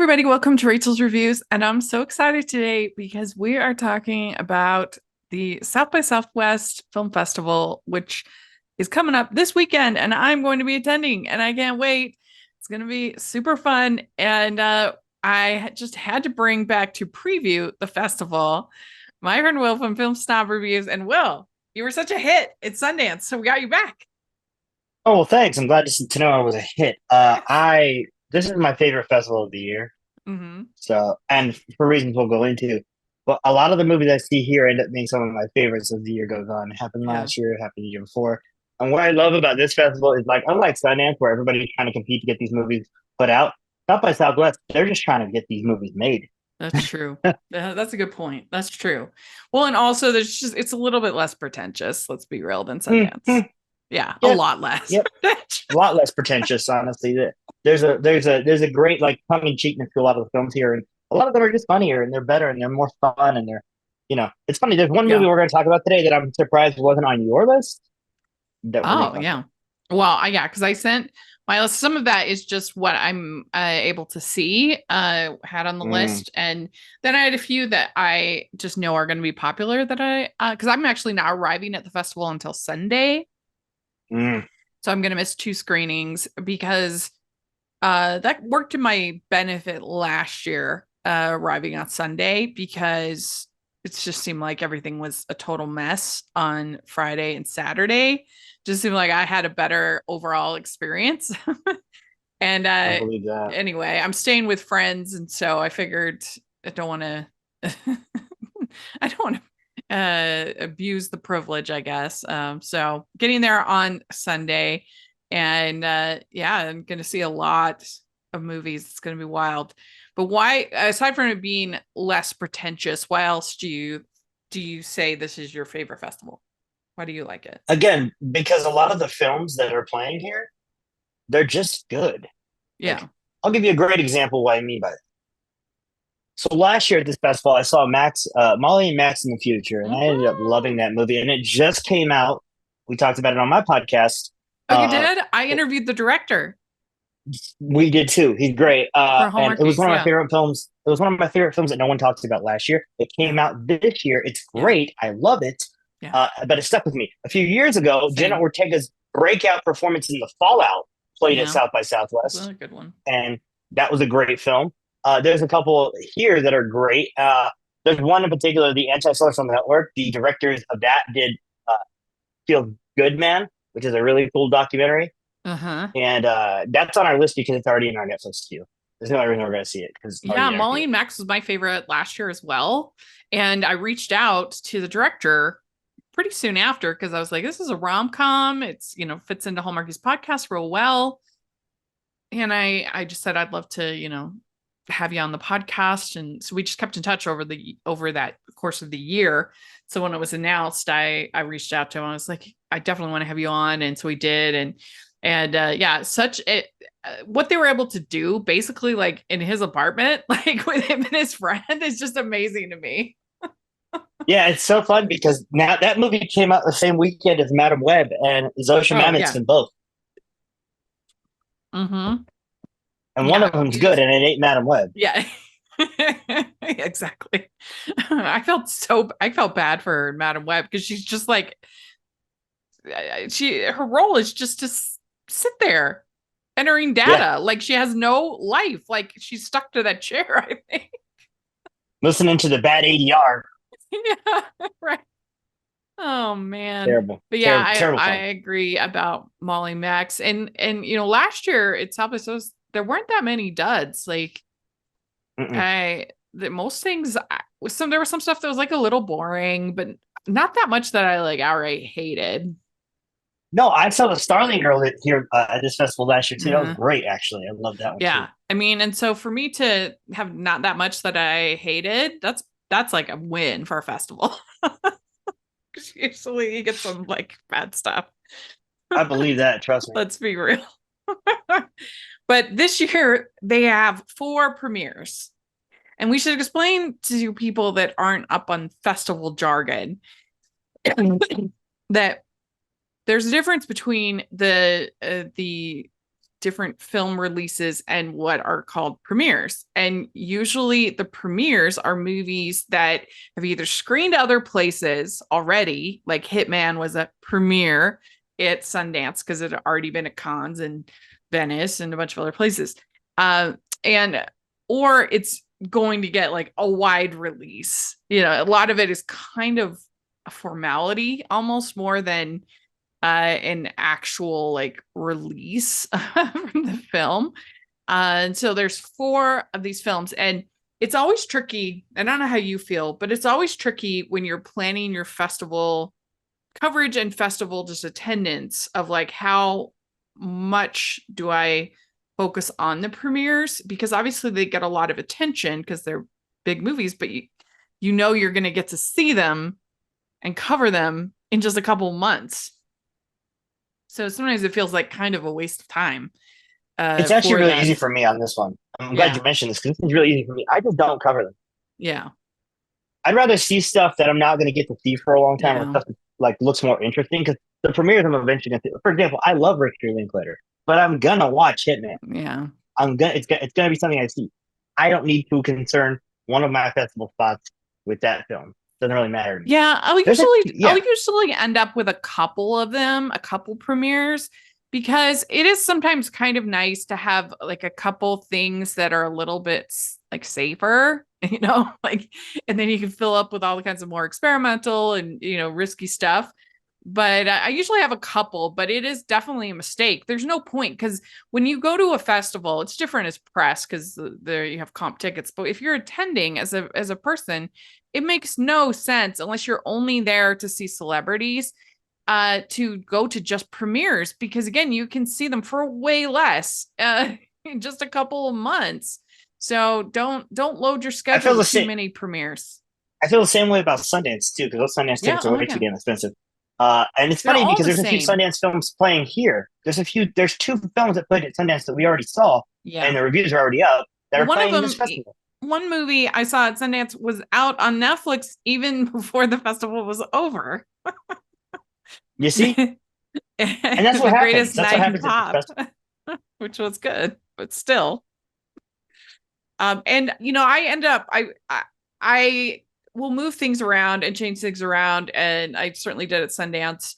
everybody, welcome to Rachel's Reviews, and I'm so excited today because we are talking about the South by Southwest Film Festival, which is coming up this weekend, and I'm going to be attending, and I can't wait. It's going to be super fun, and I just had to bring back to preview the festival my friend Will from FilmSnobReviews, and Will, you were such a hit at Sundance, so we got you back. Oh, well, thanks. I'm glad to know I was a hit. I This is my favorite festival of the year. Mm-hmm. So, and for reasons we'll go into, but a lot of the movies I see here end up being some of my favorites as the year goes on. It happened Yeah, last year, it happened the year before. And what I love about this festival is like, unlike Sundance, where everybody's trying to compete to get these movies put out, South by Southwest, they're just trying to get these movies made. that's true. That's a good point. That's true. Well, and also it's a little bit less pretentious, let's be real, than Sundance. Mhm. Yeah, a Yep, lot less yep. A lot less pretentious, honestly. There's a great like tongue in cheekness to a lot of the films here, and a lot of them are just funnier and they're better and they're more fun and it's funny. There's one movie Yeah. we're going to talk about today that I'm surprised wasn't on your list that we're going Oh, to talk yeah. Well, yeah, because I sent my list. Some of that is just what I'm able to see, had on the about. list. And then I had a few that I just know are going to be popular because I'm actually not arriving at the festival until Sunday. Mm. So I'm going to miss two screenings because that worked to my benefit last year, arriving on Sunday because it just seemed like everything was a total mess on Friday and Saturday. Just seemed like I had a better overall experience. And I believe that. anyway, I'm staying with friends, and so I figured I don't want to. I don't want to abuse the privilege, I guess. So getting there on Sunday, and yeah, I'm going to see a lot of movies. It's going to be wild. But why, aside from it being less pretentious, why else do you say this is your favorite festival? Why do you like it? Again, because a lot of the films that are playing here, they're just good. Like, Yeah. I'll give you a great example of what I mean by that. So last year at this festival, I saw Molly and Max in the Future, and I ended up loving Mhm. that movie. And it just came out. We talked about it on my podcast. Oh, you Uh, did? I interviewed the director we did too. He's great. for And it was Hallmarkies. one of my Yeah. favorite films. It was one of my favorite films that no one talks about last year. It Yeah. came out this year. It's Yeah. great. I love it. Yeah. But it stuck with me. A few years ago, Jenna Same. Ortega's breakout performance in The Fallout played at Yeah. South by It's Southwest, a good one. and that was a great film. There's a couple here that are great. There's one in particular, the Anti-Social Network. The directors of that did uh, Feel Good Man, which is a really cool documentary. Uh-huh. And that's on our list because it's already in our Netflix queue. There's no other reason we're going to see it because it's already Yeah, in our Molly queue. and Max was my favorite last year as well. And I reached out to the director pretty soon after because I was like, this is a rom-com. It's, fits into Hallmarkies podcast real well. And I just said I'd love to, have you on the podcast. And so we just kept in touch over that course of the year. So when it was announced, I reached out to him. I was like, I definitely want to have you on. And so we did. And yeah, what they were able to do basically like in his apartment, like with him and his friend is just amazing to me. Yeah, it's so fun because now that movie came out the same weekend as Madam Web, and Zoe Oh Mamet's yeah. in both. Mm-hmm. And one Yeah. of them's He good, was, and it ain't Madam Web. yeah. Exactly. I felt bad for Madam Web because she's just like her role is just to sit there entering Yeah, data. Like she has no life. Like she's stuck to that chair, I think. listening to the bad ADR. Yeah, right. Oh man. Terrible, But yeah, terrible, I terrible I fun. agree about Molly Max. And last year at South by Southwest, there weren't that many duds. Like Mm-mm. I the most things there was some stuff that was like a little boring, but not that much that I like outright hated. No, I saw the Starling Girl here at this festival last year too. That was Uh-huh. great, actually. I love that one too. Yeah. I mean, and so for me to have not that much that I hated, that's like a win for a festival. Usually you get some like bad stuff. I believe that. Trust me. Let's be real. But this year they have four premieres. And we should explain to people that aren't up on festival jargon that there's a difference between the different film releases and what are called premieres. And usually the premieres are movies that have either screened other places already, like Hitman was a premiere at Sundance because it had already been at Cannes and Venice and a bunch of other places. And or it's going to get like a wide release. You know, a lot of it is kind of a formality almost more than an actual like release from the film. And so there's 4 of these films, and it's always tricky. I don't know how you feel, but it's always tricky when you're planning your festival coverage and festival just attendance of like how much do I focus on the premieres, because obviously they get a lot of attention because they're big movies, but you know you're going to get to see them and cover them in just a couple months. So sometimes it feels like kind of a waste of time. It's actually For really them. easy for me on this one. I'm glad Yeah. you mentioned this because this is really easy for me. I just don't cover them. Yeah. I'd rather see stuff that I'm not going to get to see for a long time, or Yeah. stuff that like looks more interesting. Because the premieres I'm eventually going to see. For example, I love Richard Linklater, but I'm gonna watch Hitman. Yeah. It's gonna be something I see. I don't need to concern one of my festival spots with that film. Doesn't really matter to me. Yeah, There's a I'll yeah. usually end up with a couple of them, a couple premieres, because it is sometimes kind of nice to have like a couple things that are a little bit like safer, you know, like, and then you can fill up with all the kinds of more experimental and, you know, risky stuff. But I usually have a couple, but it is definitely a mistake. There's no point because when you go to a festival, it's different as press because there you have comp tickets. But if you're attending as a person, it makes no sense unless you're only there to see celebrities to go to just premieres, because again, you can see them for way less in just a couple of months. So don't load your I schedule feel the with too same. many premieres. I feel the same way about Sundance too, because those Sundance Yeah, tickets are oh way too yeah. damn expensive. And it's They're funny all because the there's a few same. Sundance films playing here. There's 2 films that played at Sundance that we already saw, Yeah. and the reviews are already up that are One of playing this them, festival. one movie I saw at Sundance was out on Netflix even before the festival was over. You see, and that's The what happens. Greatest That's what Night in happens at this Pop, festival. which was good, but still. And you know, I will move things around and change things around, and I certainly did at Sundance.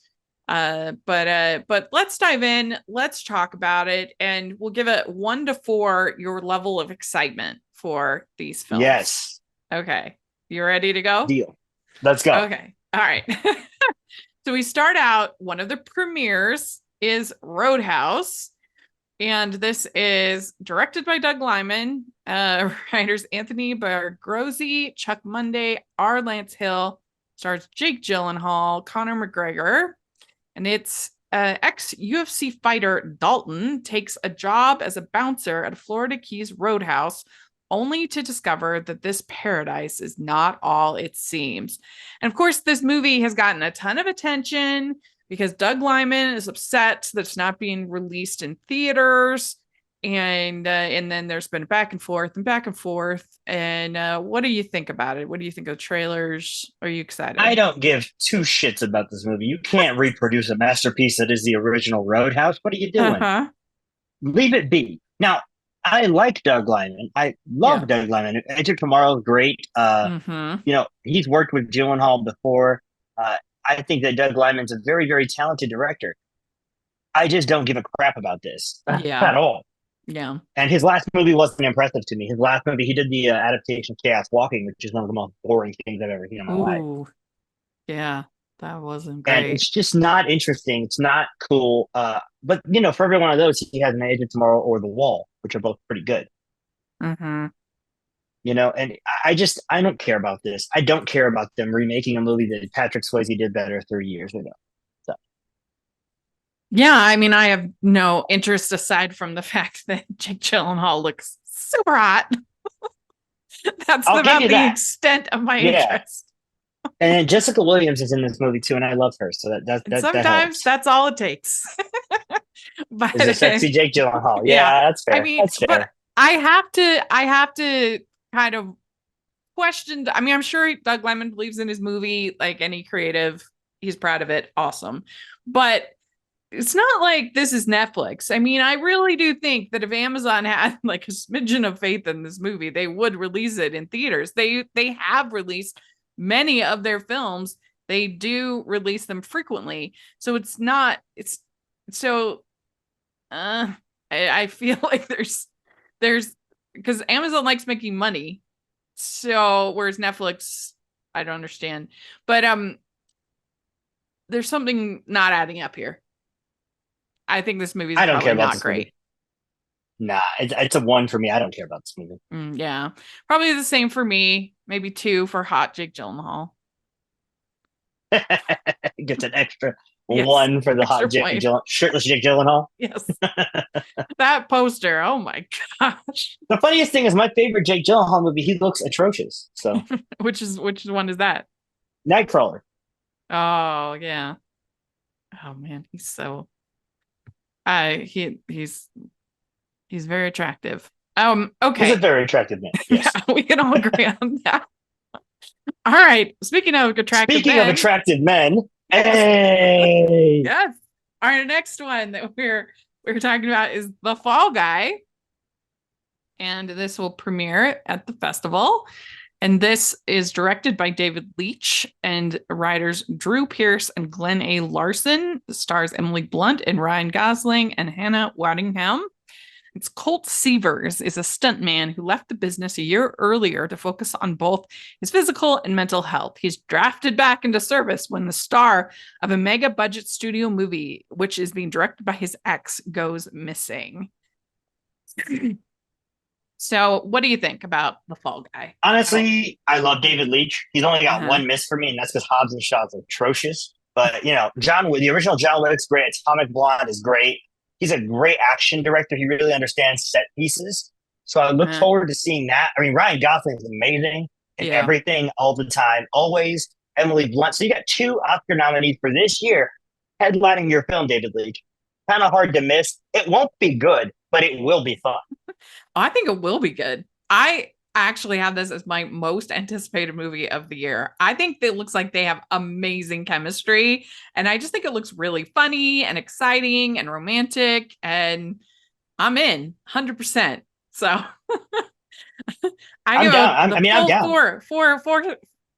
But let's dive in. Let's talk about it, and we'll give it 1 to 4 your level of excitement for these films. Yes, Okay, you ready to go? deal. Let's go. Okay, all right. So we start out. One of the premieres is Roadhouse. And this is directed by Doug Liman, writers Anthony Bargrossi, Chuck Monday, R. Lance Hill, stars Jake Gyllenhaal, Conor McGregor, and it's ex-UFC fighter Dalton takes a job as a bouncer at a Florida Keys roadhouse, only to discover that this paradise is not all it seems. And of course, this movie has gotten a ton of attention because Doug Liman is upset that it's not being released in theaters. And then there's been back and forth and back and forth. And what do you think about it? What do you think of the trailers? Are you I excited? don't give 2 shits about this movie. You can't reproduce a masterpiece that is the original Roadhouse. What are you doing? Uh-huh. Leave it be. Now, I like Doug Liman. I love Yeah. Doug Liman. Enter Tomorrow is great. Mm-hmm. He's worked with Gyllenhaal before. I think that Doug Liman's a very, very talented director. I just don't give a crap about this Yeah. at all. Yeah. And his last movie wasn't impressive to me. His last movie, he did the adaptation Chaos Walking, which is one of the most boring things I've ever seen in my life. Ooh. Yeah. That wasn't And great. it's just not interesting. It's not cool. But for every one of those, he has An Agent Tomorrow or The Wall, which are both pretty good. Mm-hmm. And I don't care about this. I don't care about them remaking a movie that Patrick Swayze did better 30 years ago. So Yeah, I mean, I have no interest aside from the fact that Jake Gyllenhaal looks super hot. That's I'll give about you the that. extent of my Yeah. interest. And then Jessica Williams is in this movie too, and I love her. So And that sometimes helps. that's all it takes. Is a But sexy Jake Gyllenhaal. yeah, Yeah, that's I fair. mean, That's but fair. I have to kind of question. I mean, I'm sure Doug Liman believes in his movie, like any creative. He's proud of it. Awesome. But it's not like this is Netflix. I mean, I really do think that if Amazon had like a smidgen of faith in this movie, they would release it in theaters. They have released many of their films. They do release them frequently. So it's not it's so I feel like there's because Amazon likes making money. So whereas Netflix, I don't understand. But there's something not adding up here. I think this movie is I don't care probably about not this movie. great. Nah, it's a one for me. I don't care about this movie. Yeah, probably the same for me. Maybe 2 for hot Jake Gyllenhaal. Gets an extra Yes, one for the extra hot point. shirtless Jake Gyllenhaal. Yes, that poster. Oh my gosh. The funniest thing is my favorite Jake Gyllenhaal movie. He looks atrocious. So Which one is that? Nightcrawler. Oh yeah. Oh man, he's so. He's very attractive. He's a Okay. very attractive man. Yeah, Yes. we can all agree on that. All right. Speaking of attractive Speaking of men, attractive men, hey, yes. Our next one that we're talking about is The Fall Guy, and this will premiere at the festival. And this is directed by David Leitch and writers Drew Pearce and Glenn A. Larson. It stars Emily Blunt and Ryan Gosling and Hannah Waddingham. It's Colt Seavers is a stuntman who left the business a year earlier to focus on both his physical and mental health. He's drafted back into service when the star of a mega budget studio movie, which is being directed by his ex, goes missing. So, what do you think about The Fall Guy? honestly, I love David Leitch. He's only got Uh-huh. one miss for me, and that's because Hobbs and Shaw is atrocious. But John Wick, the original John Wick's great. Atomic Blonde is great. He's a great action director. He really understands set pieces. So I look Uh-huh. forward to seeing that. I mean, Ryan Gosling is amazing in Yeah. everything, all the time, always. Emily Blunt. So you got 2 Oscar nominees for this year, headlining your film, David Leitch. Kind of hard to miss. It won't be good, but it will be fun. I think it will be good. I actually have this as my most anticipated movie of the year. I think it looks like they have amazing chemistry, and I just think it looks really funny and exciting and romantic, and I'm in 100%. So I I'm give down. it the I'm full down. four.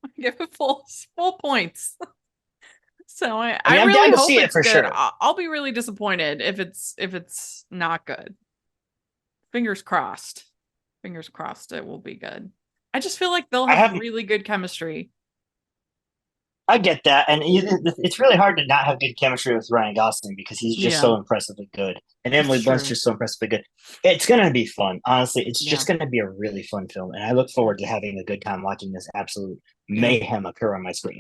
I give it full points. So I mean, I I'm down really to hope see it it's for good. sure. I'll be really disappointed if it's not good. Fingers crossed. Fingers crossed it will be good. I just feel like they'll I have have really good chemistry. I get that, and it's really hard to not have good chemistry with Ryan Gosling because he's just Yeah, so impressively good, and it's Emily Blunt's true. just so impressively good. It's gonna be fun, honestly. It's Yeah, just gonna be a really fun film, and I look forward to having a good time watching this absolute yeah. mayhem occur on my screen.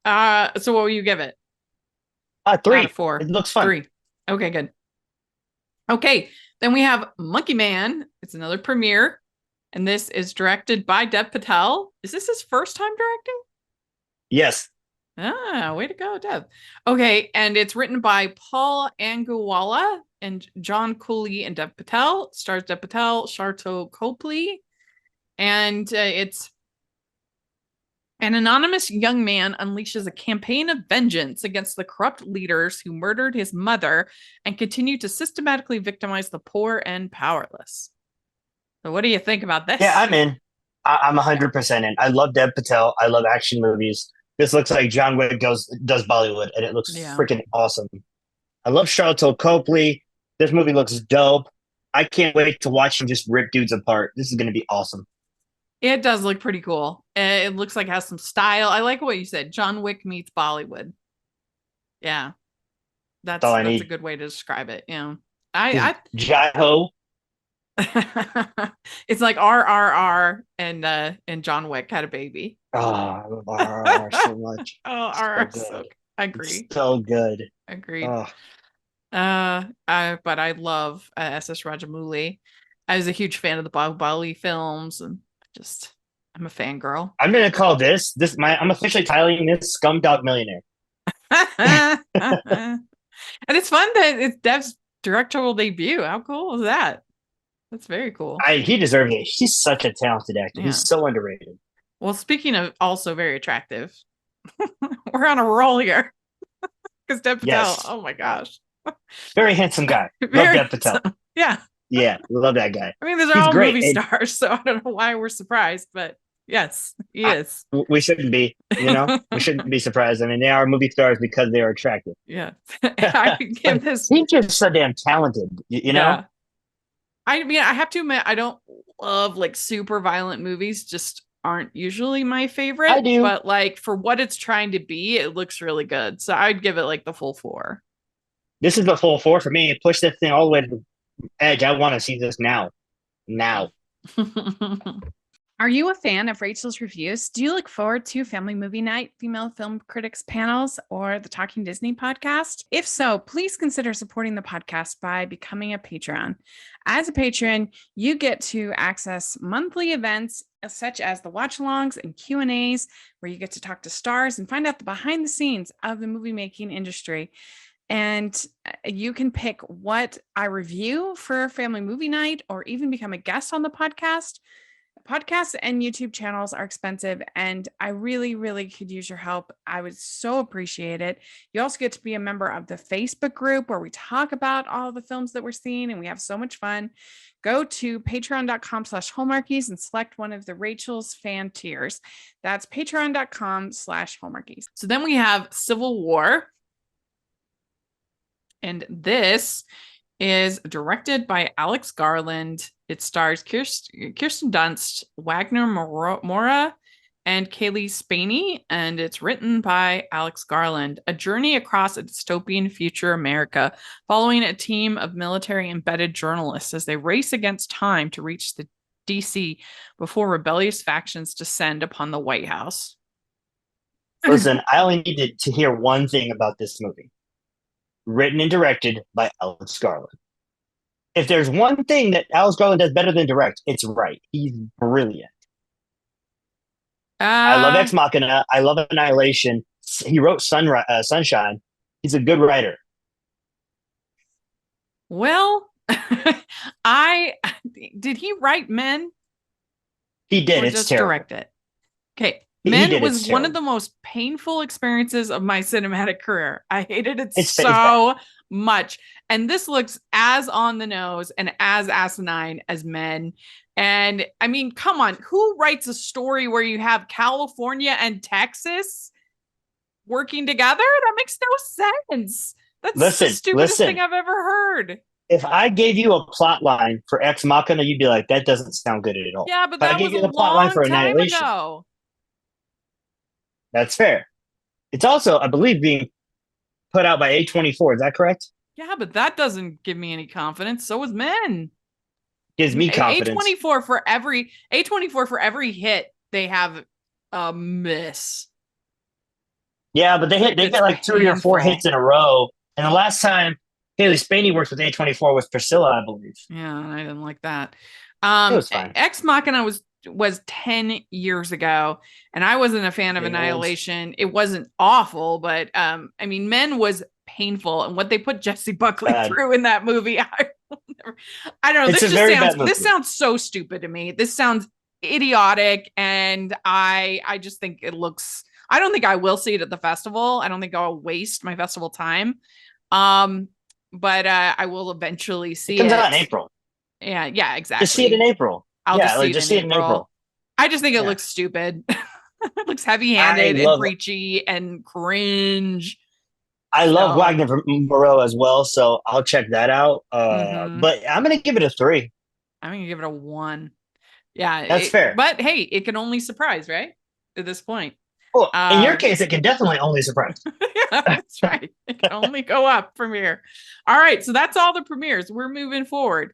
So what will you give it out of 3. It 4? looks fun. 3. Okay, good. Okay, then we have Monkey Man. It's another premiere, and this is directed by Dev Patel. Is this his first time directing? Yes, Way to go, Dev. Okay, and it's written by Paul Anguwala and John Cooley and Dev Patel. Stars Dev Patel, Sharto Copley, and it's an anonymous young man unleashes a campaign of vengeance against the corrupt leaders who murdered his mother and continue to systematically victimize the poor and powerless. So, what do you think about yeah, this? I'm in. I'm 100% in. I love Dev Patel. I love action movies. This looks like John Wick does Bollywood, and it looks Yeah. freaking awesome. I love Charlotte Copley. This movie looks dope. I can't wait to watch him just rip dudes apart. This is going to be awesome. It does look pretty cool. It looks like it has some style. I like what you said. John Wick meets Bollywood. Yeah. That's all I That's a need. good way to describe it. Yeah. Jai Ho. It's like RRR and John Wick had a baby. Oh, I love RRR so much. Oh, RR so I agree. It's so good. Agreed. Oh. But I love SS Rajamouli. I was a huge fan of the Bahubali films, and I'm a fangirl. I'm gonna call I'm officially titling this Scumdog Millionaire. And it's fun that it's Dev's directorial debut. How cool is that? That's very cool. He deserves it. He's such a talented actor. Yeah. He's so underrated. Well, speaking of also very attractive, we're on a roll here. Because Dev Patel, Yes. oh my gosh. Very handsome guy. Love Very Dev Patel. handsome. Yeah. Yeah, love that guy. I mean, these are He's all great. movie And stars, so I don't know why we're surprised, but yes, he I, is. we shouldn't be, we shouldn't be surprised. I mean, they are movie stars because they are attractive. Yeah. I could give But this, he's just so damn talented, you know? yeah. I mean, I have to admit, I don't love like super violent movies, just aren't usually my I favorite, do. but like for what it's trying to be, it looks really good. So I'd give it like the full four. This is the full four for me. Push this thing all the way to the edge. I want to see this now. Now. Are you a fan of Rachel's Reviews? Do you look forward to Family Movie Night, Female Film Critics Panels, or the Talking Disney podcast? If so, please consider supporting the podcast by becoming a Patreon. As a patron, you get to access monthly events such as the watch-alongs and Q&As, where you get to talk to stars and find out the behind the scenes of the movie making industry. And you can pick what I review for Family Movie Night or even become a guest on the podcast. Podcasts and YouTube channels are expensive, and I really, really could use your help. I would so appreciate it. You also get to be a member of the Facebook group where we talk about all the films that we're seeing, and we have so much fun. Go to patreon.com/hallmarkies and select one of the Rachel's fan tiers. That's patreon.com/hallmarkies. So then we have Civil War. And this is directed by Alex Garland. It stars Kirsten Dunst, Wagner Moura, and Kaylee Spaney, and it's written by Alex Garland. A journey across a dystopian future America, following a team of military embedded journalists as they race against time to reach the DC before rebellious factions descend upon the White House. Listen, I only needed to hear one thing about this movie. Written and directed by Alex Garland. If there's one thing that Alex Garland does better than direct, it's right. He's brilliant. I love Ex Machina. I love Annihilation. He wrote Sunshine. He's a good writer. Well, I did he write Men? He did. Or It's just terrible. direct it. Okay. He Men did, was it's one of terrible. the most painful experiences of my cinematic career. I hated it It's so much. And this looks as on the nose and as asinine as Men. And I mean, come on, who writes a story where you have California and Texas working together? That makes no sense. That's the stupidest thing I've ever heard. If I gave you a plot line for Ex Machina, you'd be like, that doesn't sound good at all. Yeah, but If I that gave was you a the plot line long for time Annihilation, ago. that's fair. It's also, I believe, being put out by A24. Is that correct? Yeah, but that doesn't give me any confidence. So is Men. Gives me confidence. A24 for every hit, they have a miss. Yeah, but they get like 3 or 4 hits in a row. And the last time Kaylee Spaney worked with A24 was Priscilla, I believe. Yeah, I didn't like that. It was fine. Ex Machina was 10 years ago, and I wasn't a fan of Annihilation. It wasn't awful, but I mean, Men was painful, and what they put Jessie Buckley through in that movie, I don't know. This sounds so stupid to me. This sounds idiotic, and I just think it looks. I don't think I will see it at the festival. I don't think I'll waste my festival time. But I will eventually see it. It comes out in April. Yeah, exactly. Just see it in April. I'll just see it in April. I just think it looks stupid. It looks heavy-handed and preachy and cringe. I love Wagner Moreau as well, so I'll check that out. But I'm going to give it a 3. I'm going to give it a 1. Yeah. That's fair. But hey, it can only surprise, right? At this point. Well, in your case, it can definitely only surprise. Yeah, that's right. It can only go up from here. All right. So that's all the premieres. We're moving forward.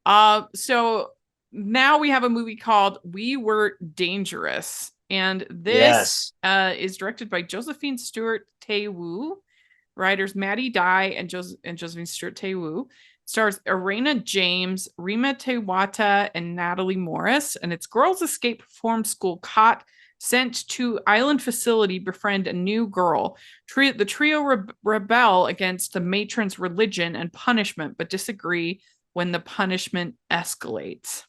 So now we have a movie called We Were Dangerous. And this is directed by Josephine Stewart Tae-woo. Writers Maddie Dye and Josephine Stewart Tae-woo. Stars Arena James, Rima Tewata, and Natalie Morris. And it's girls escape perform school caught, sent to island facility, befriend a new girl. The trio rebel against the matron's religion and punishment, but disagree when the punishment escalates.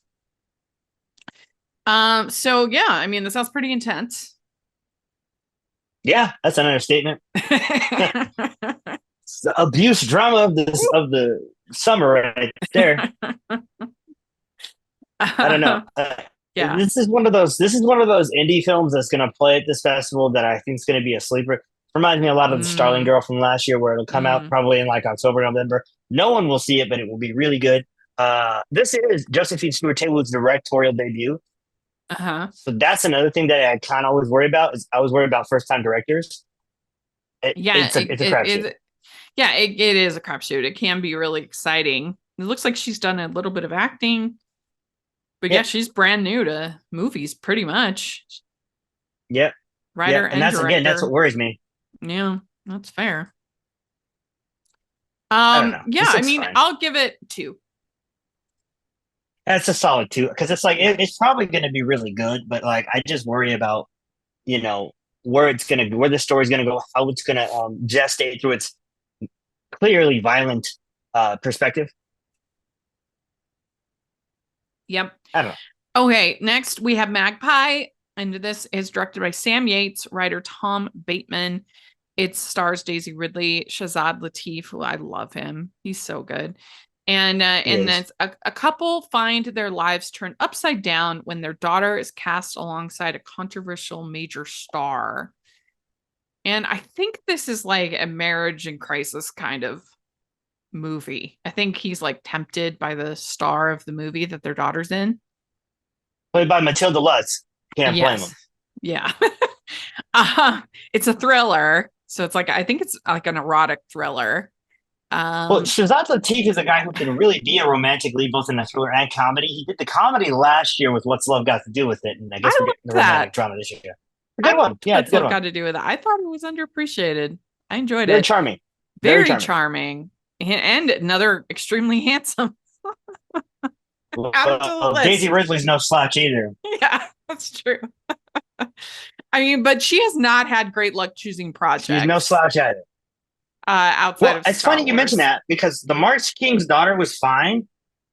So yeah, I mean, this sounds pretty intense. Yeah, that's an understatement. It's the abuse drama of the summer right there. I don't know. Yeah. This is one of those indie films that's going to play at this festival that I think is going to be a sleeper. Reminds me a lot of the Starling Mm, Girl from last year, where it'll come out mm, probably in like October, November. No one will see it, but it will be really good. This is Josephine Stewart Table's directorial debut. uh-huh. So that's another thing that I kind of always worry about is I always worry about first time directors. Yeah, It's a crapshoot. yeah, it is a crapshoot. It can be really exciting. It looks like she's done a little bit of acting, but yeah, Yep, she's brand new to movies, pretty much. yep, Writer yep. And and that's what director. worries me. Yeah, that's fair. I don't know. Yeah, This I looks mean, fine. I'll give it 2. That's a solid two because it's like Yeah. it's probably going to be really good, but like I just worry about you know where the story's gonna go, how it's gonna gestate through its clearly violent perspective. Yep. I don't know. Okay, next we have Magpie, and this is directed by Sam Yates, writer Tom Bateman. It stars Daisy Ridley, Shazad Latif, who I love him. He's so good. He And then is. a couple find their lives turned upside down when their daughter is cast alongside a controversial major star. And I think this is like a marriage in crisis kind of movie. I think he's like tempted by the star of the movie that their daughter's in. Played by Matilda Lutz. Can't blame Yes. him. Yeah. uh, it's a thriller. So it's like, I think it's like an erotic thriller. Well, Um, Shazad Latif is a guy who can really be a romantic lead both in a thriller and comedy. He did the comedy last year with What's Love Got to Do with It, and I I guess we're getting like the romantic that. drama this year. A I good one. liked Yeah, it's what's a good love one. got to do with it. I thought it was underappreciated. I enjoyed Very it. charming. Very Very charming. charming. And another extremely handsome. Add him to the Well, Daisy list. Ridley's no slouch either. Yeah, that's true. I mean, but she has not had great luck choosing She's no projects slouch either. outside Well, of it's Star funny you mention Wars. that because The March King's Daughter was fine.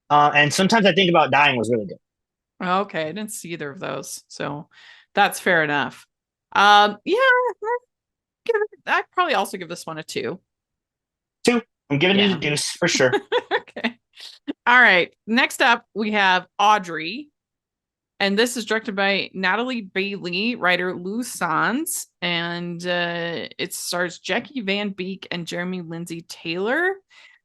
And Sometimes I Think About Dying was really good. Okay, I didn't see either of those, so that's fair enough. Yeah, I'd probably also give this one a 2. Two, I'm giving it a Yeah. deuce for sure. Okay. All right. Next up, we have Audrey. And this is directed by Natalie Bailey, writer Lou Sanz, and it stars Jackie Van Beek and Jeremy Lindsay Taylor.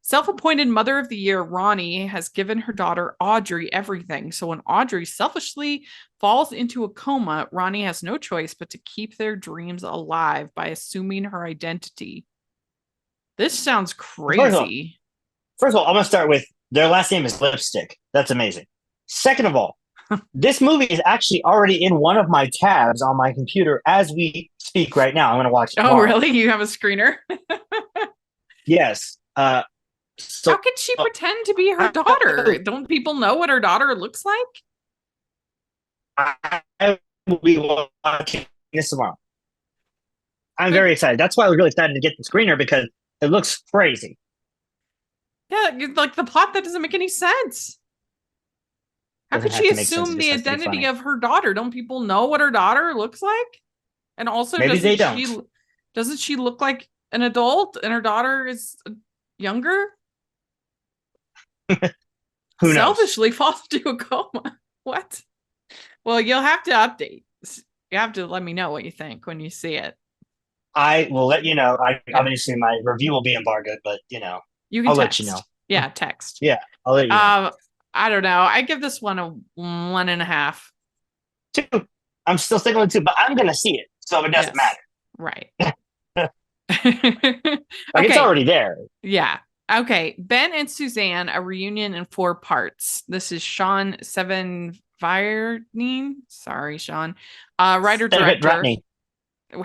Self-appointed mother of the year, Ronnie has given her daughter Audrey everything. So when Audrey selfishly falls into a coma, Ronnie has no choice but to keep their dreams alive by assuming her identity. This sounds First of all, crazy. I'm gonna start with their last name is Lipstick. That's amazing. Second of all, this movie is actually already in one of my tabs on my computer as we speak right now. I'm gonna watch it Oh, tomorrow. really? You have a screener? Yes. How can she pretend to be her daughter? Don't people know what her daughter looks like? I will be watching this tomorrow. I'm very excited. That's why I was really excited to get the screener because it looks crazy. Yeah, like the plot that doesn't make any sense. How Doesn't could have she to make sense. assume It just the has to be identity funny. of her daughter? Don't people know what her daughter looks like? And also, Maybe they don't. doesn't she look like an adult and her daughter is younger? Who knows? Selfishly falls into a coma. What? Well, you'll have to update. You have to let me know what you think when you see it. I will let you know. Yeah. Obviously my review will be embargoed, but You can I'll text. let you know. Yeah, text. Yeah, I'll let you know. I don't know. I give this one a 1.5. Two. I'm still sticking with two, but I'm gonna see it, so it doesn't Yes. matter. Right. Like it's already there. Yeah. Okay. Ben and Suzanne, a reunion in 4 parts. This is Sean Seven Sorry, Sean. Writer director. Rodney.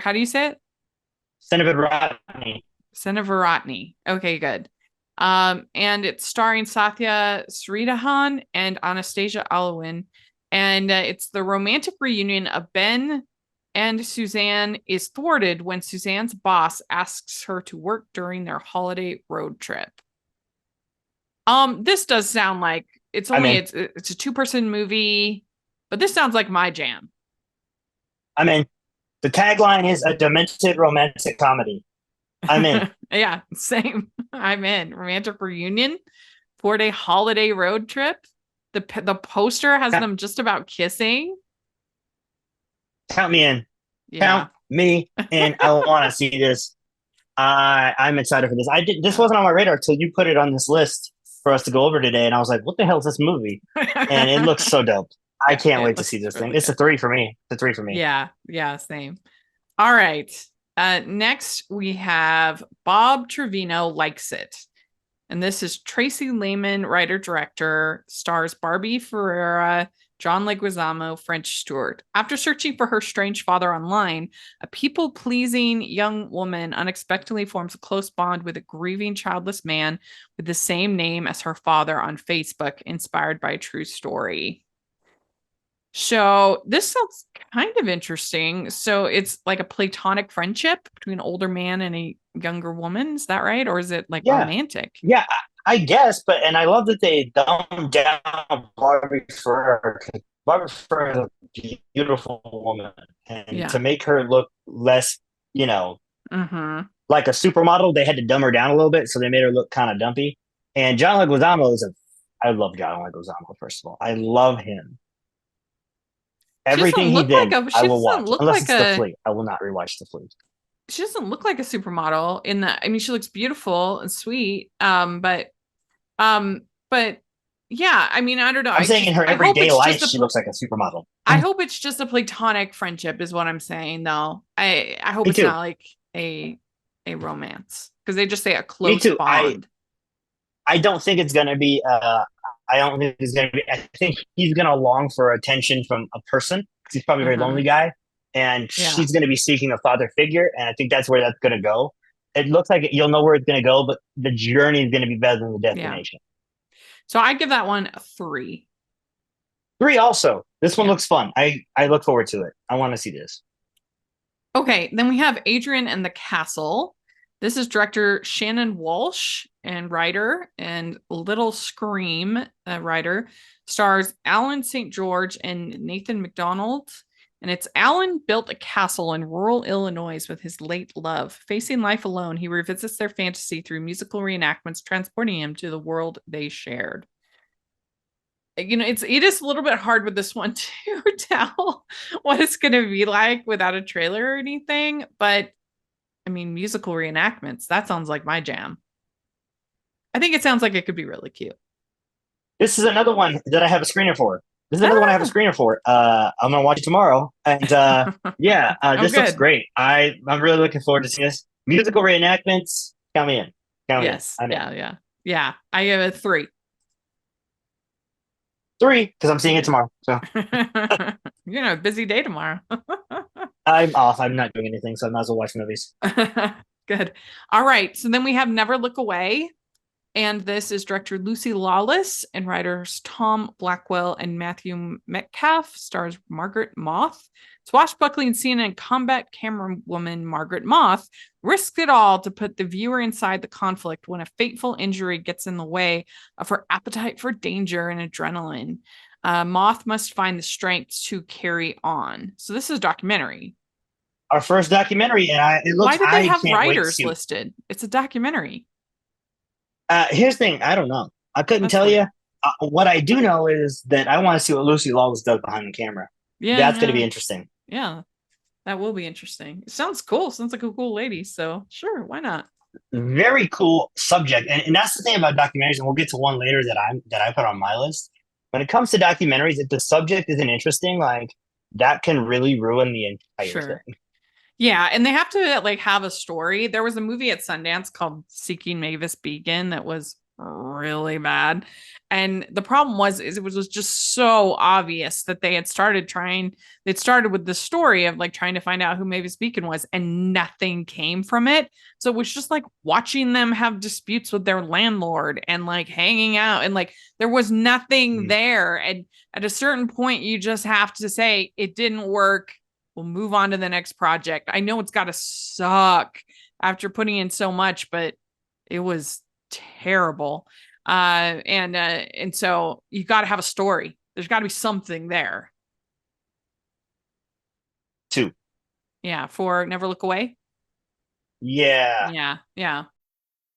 How do you say it? Senator Rodney. Senavarotny. Okay, good. And it's starring Satya Sridharan and Anastasia Alwyn. And it's the romantic reunion of Ben and Suzanne is thwarted when Suzanne's boss asks her to work during their holiday road trip. This does sound like it's a 2-person movie, but this sounds like my jam. I'm in. The tagline is a demented romantic comedy. I'm in. Yeah, same. I'm in. Romantic reunion, 4-day holiday road trip. The poster has them just about kissing. Count me in. Yeah. Count me in. I want to see this. I'm excited for this. This wasn't on my radar till you put it on this list for us to go over today, and I was like, "What the hell is this movie?" And it looks so dope. I can't wait to see this thing. It's a 3 for me. It's a 3 for me. Yeah, same. All right. Next we have Bob Trevino Likes It. And this is Tracy Lehman, writer director, stars Barbie Ferreira, John Leguizamo, French Stewart. After searching for her strange father online, a people-pleasing young woman unexpectedly forms a close bond with a grieving childless man with the same name as her father on Facebook, inspired by a true story. So this sounds kind of interesting. So it's like a platonic friendship between an older man and a younger woman. Is that right? Or is it like romantic? Yeah, I guess. And I love that they dumbed down Barbie Ferrer. Barbie Ferrer is a beautiful woman. And to make her look less, like a supermodel, they had to dumb her down a little bit. So they made her look kind of dumpy. And John Leguizamo I love John Leguizamo, first of all. I love him. Everything he did, I will watch. Unless it's The Fleet. I will not rewatch The Fleet. She doesn't look like a supermodel in that. I mean, she looks beautiful and sweet. But yeah, I mean, I don't know. I'm saying in her everyday life, she looks like a supermodel. I hope it's just a platonic friendship is what I'm saying, though. I hope it's not like a romance, because they just say a close bond. I don't think it's going to be I don't think it's going to be. I think he's going to long for attention from a person, because he's probably a very lonely guy, and she's going to be seeking a father figure, and I think that's where that's going to go. It looks like you'll know where it's going to go, but the journey is going to be better than the destination. So I give that one a 3. 3 also. This one looks fun. I look forward to it. I want to see this. Okay, then we have Adrian and the Castle. This is director Shannon Walsh and writer, and Little Scream writer. Stars Alan St. George and Nathan McDonald. And it's Alan built a castle in rural Illinois with his late love. Facing life alone, he revisits their fantasy through musical reenactments, transporting him to the world they shared. It is a little bit hard with this one to tell what it's going to be like without a trailer or anything. But I mean, musical reenactments, that sounds like my jam. I think it sounds like it could be really cute. This is another one that I have a screener for. I'm going to watch it tomorrow. And this looks great. I'm really looking forward to seeing this. Musical reenactments, count me in. Yes. Yeah. I give it 3. 3, because I'm seeing it tomorrow. So you're a busy day tomorrow. I'm off. I'm not doing anything, so I might as well watch movies. Good. All right. So then we have Never Look Away. And this is director Lucy Lawless and writers Tom Blackwell and Matthew Metcalf. Stars Margaret Moth. Swashbuckling scene and combat camera woman Margaret Moth risked it all to put the viewer inside the conflict when a fateful injury gets in the way of her appetite for danger and adrenaline. Moth must find the strength to carry on. So this is a documentary. Our first documentary, and it looks. Why did they have writers listed? It's a documentary. Here's the thing. I don't know. I couldn't tell you. What I do know is that I want to see what Lucy Lawless does behind the camera. Yeah, that's going to be interesting. Yeah, that will be interesting. It sounds cool. Sounds like a cool lady. So sure, why not? Very cool subject, and that's the thing about documentaries. And we'll get to one later that I put on my list. When it comes to documentaries, if the subject isn't interesting, like that can really ruin the entire thing. Yeah, and they have to have a story. There was a movie at Sundance called Seeking Mavis Beacon that was really bad. And the problem was it was just so obvious that they'd started with the story of trying to find out who Mavis Beacon was, and nothing came from it. So it was just watching them have disputes with their landlord and hanging out, and there was nothing there. And at a certain point, you just have to say it didn't work. We'll move on to the next project. I know it's got to suck after putting in so much, but it was terrible. And so you got to have a story. There's got to be something there. 2. Yeah, for Never Look Away. Yeah. Yeah.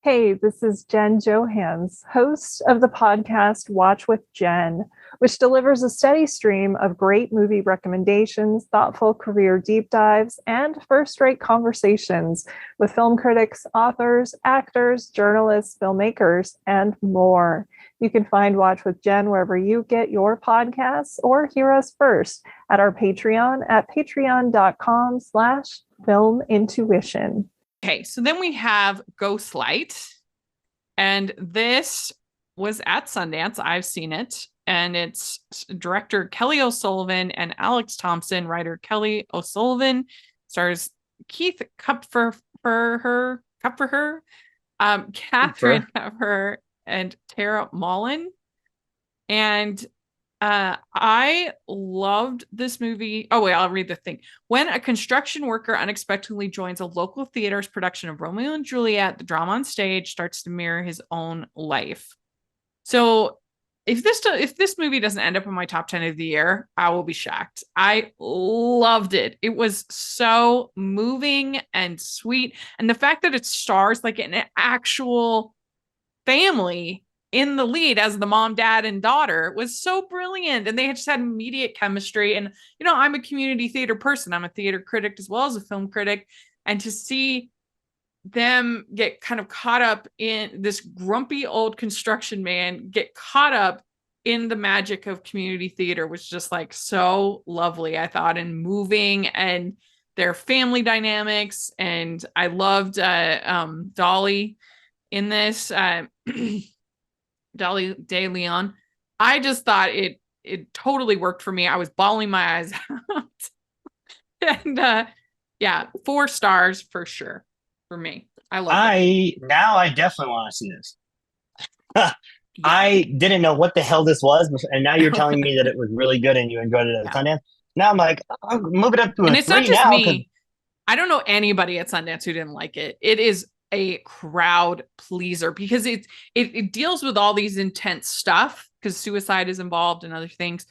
Hey, this is Jen Johans, host of the podcast Watch with Jen, which delivers a steady stream of great movie recommendations, thoughtful career deep dives, and first-rate conversations with film critics, authors, actors, journalists, filmmakers, and more. You can find Watch with Jen wherever you get your podcasts or hear us first at our Patreon at patreon.com/filmintuition. Okay, so then we have Ghostlight, and this was at Sundance. I've seen it, and it's director Kelly O'Sullivan and Alex Thompson. Writer Kelly O'Sullivan, stars Keith Kupfer, Catherine Kupfer, and Tara Mullen. And I loved this movie. Oh, wait, I'll read the thing. When a construction worker unexpectedly joins a local theater's production of Romeo and Juliet, the drama on stage starts to mirror his own life. So if this movie doesn't end up in my top 10 of the year, I will be shocked. I loved it. It was so moving and sweet. And the fact that it stars like an actual family in the lead as the mom, dad, and daughter was so brilliant. And they just had immediate chemistry. And, I'm a community theater person. I'm a theater critic as well as a film critic. And to see them get kind of caught up in this grumpy old construction man, get caught up in the magic of community theater was just like so lovely, I thought, and moving, and their family dynamics. And I loved Dolly in this. Dolly De Leon. I just thought it totally worked for me. I was bawling my eyes out. And 4 stars for sure for me. I love it. Now I definitely want to see this. I didn't know what the hell this was, and now you're telling me that it was really good and you enjoyed it at Sundance. Now I'm like, I'll move it up to and a it's 3 not just now. me. I don't know anybody at Sundance who didn't like it. It is a crowd pleaser because it deals with all these intense stuff because suicide is involved and other things,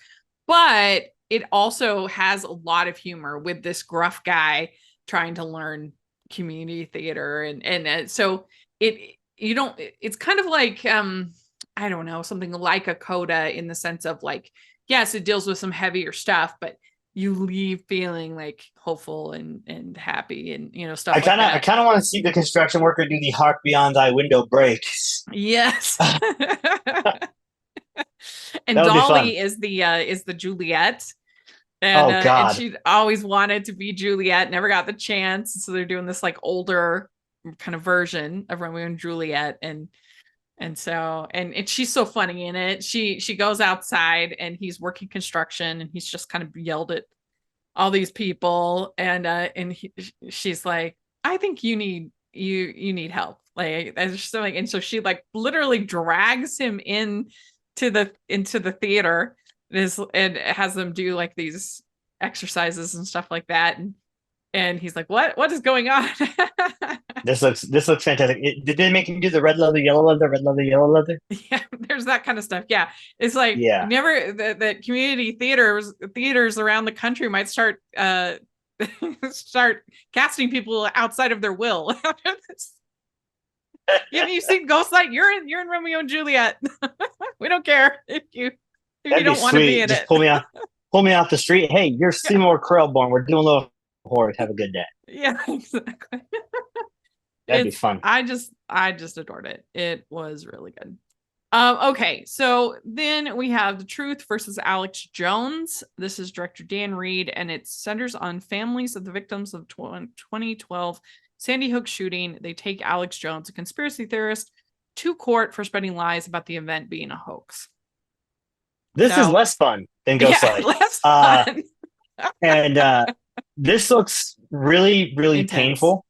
but it also has a lot of humor with this gruff guy trying to learn community theater, and so it's kind of like I don't know, something like a Coda in the sense of like, yes, it deals with some heavier stuff, but you leave feeling like hopeful and happy and stuff like that. I kind of want to see the construction worker do the hark beyond thy window breaks. Yes. And Dolly is the Juliet. And, God. and she always wanted to be Juliet, never got the chance. So they're doing this like older kind of version of Romeo and Juliet. And she's so funny in it. She goes outside and he's working construction and he's just kind of yelled at all these people. And she's like, I think you need help. And so she like literally drags him into the theater and has them do like these exercises and stuff like that. And he's like, what is going on? This looks fantastic. Did they make him do the red leather, yellow leather, red leather, yellow leather? Yeah, there's that kind of stuff. Yeah. It's like never that community theaters around the country might start casting people outside of their will. You've seen Ghostlight, you're in Romeo and Juliet. We don't care if you don't want to be in it. Pull me off the street. Hey, you're Seymour Krelborn. We're doing a little horror. Have a good day. Yeah, exactly. That'd be fun. I just adored it. It was really good. Okay, so then we have The Truth versus Alex Jones. This is director Dan Reed, and it centers on families of the victims of 2012 Sandy Hook shooting. They take Alex Jones, a conspiracy theorist, to court for spreading lies about the event being a hoax. This is less fun than Ghostlight. Yeah, less fun. And this looks really, really intense. Painful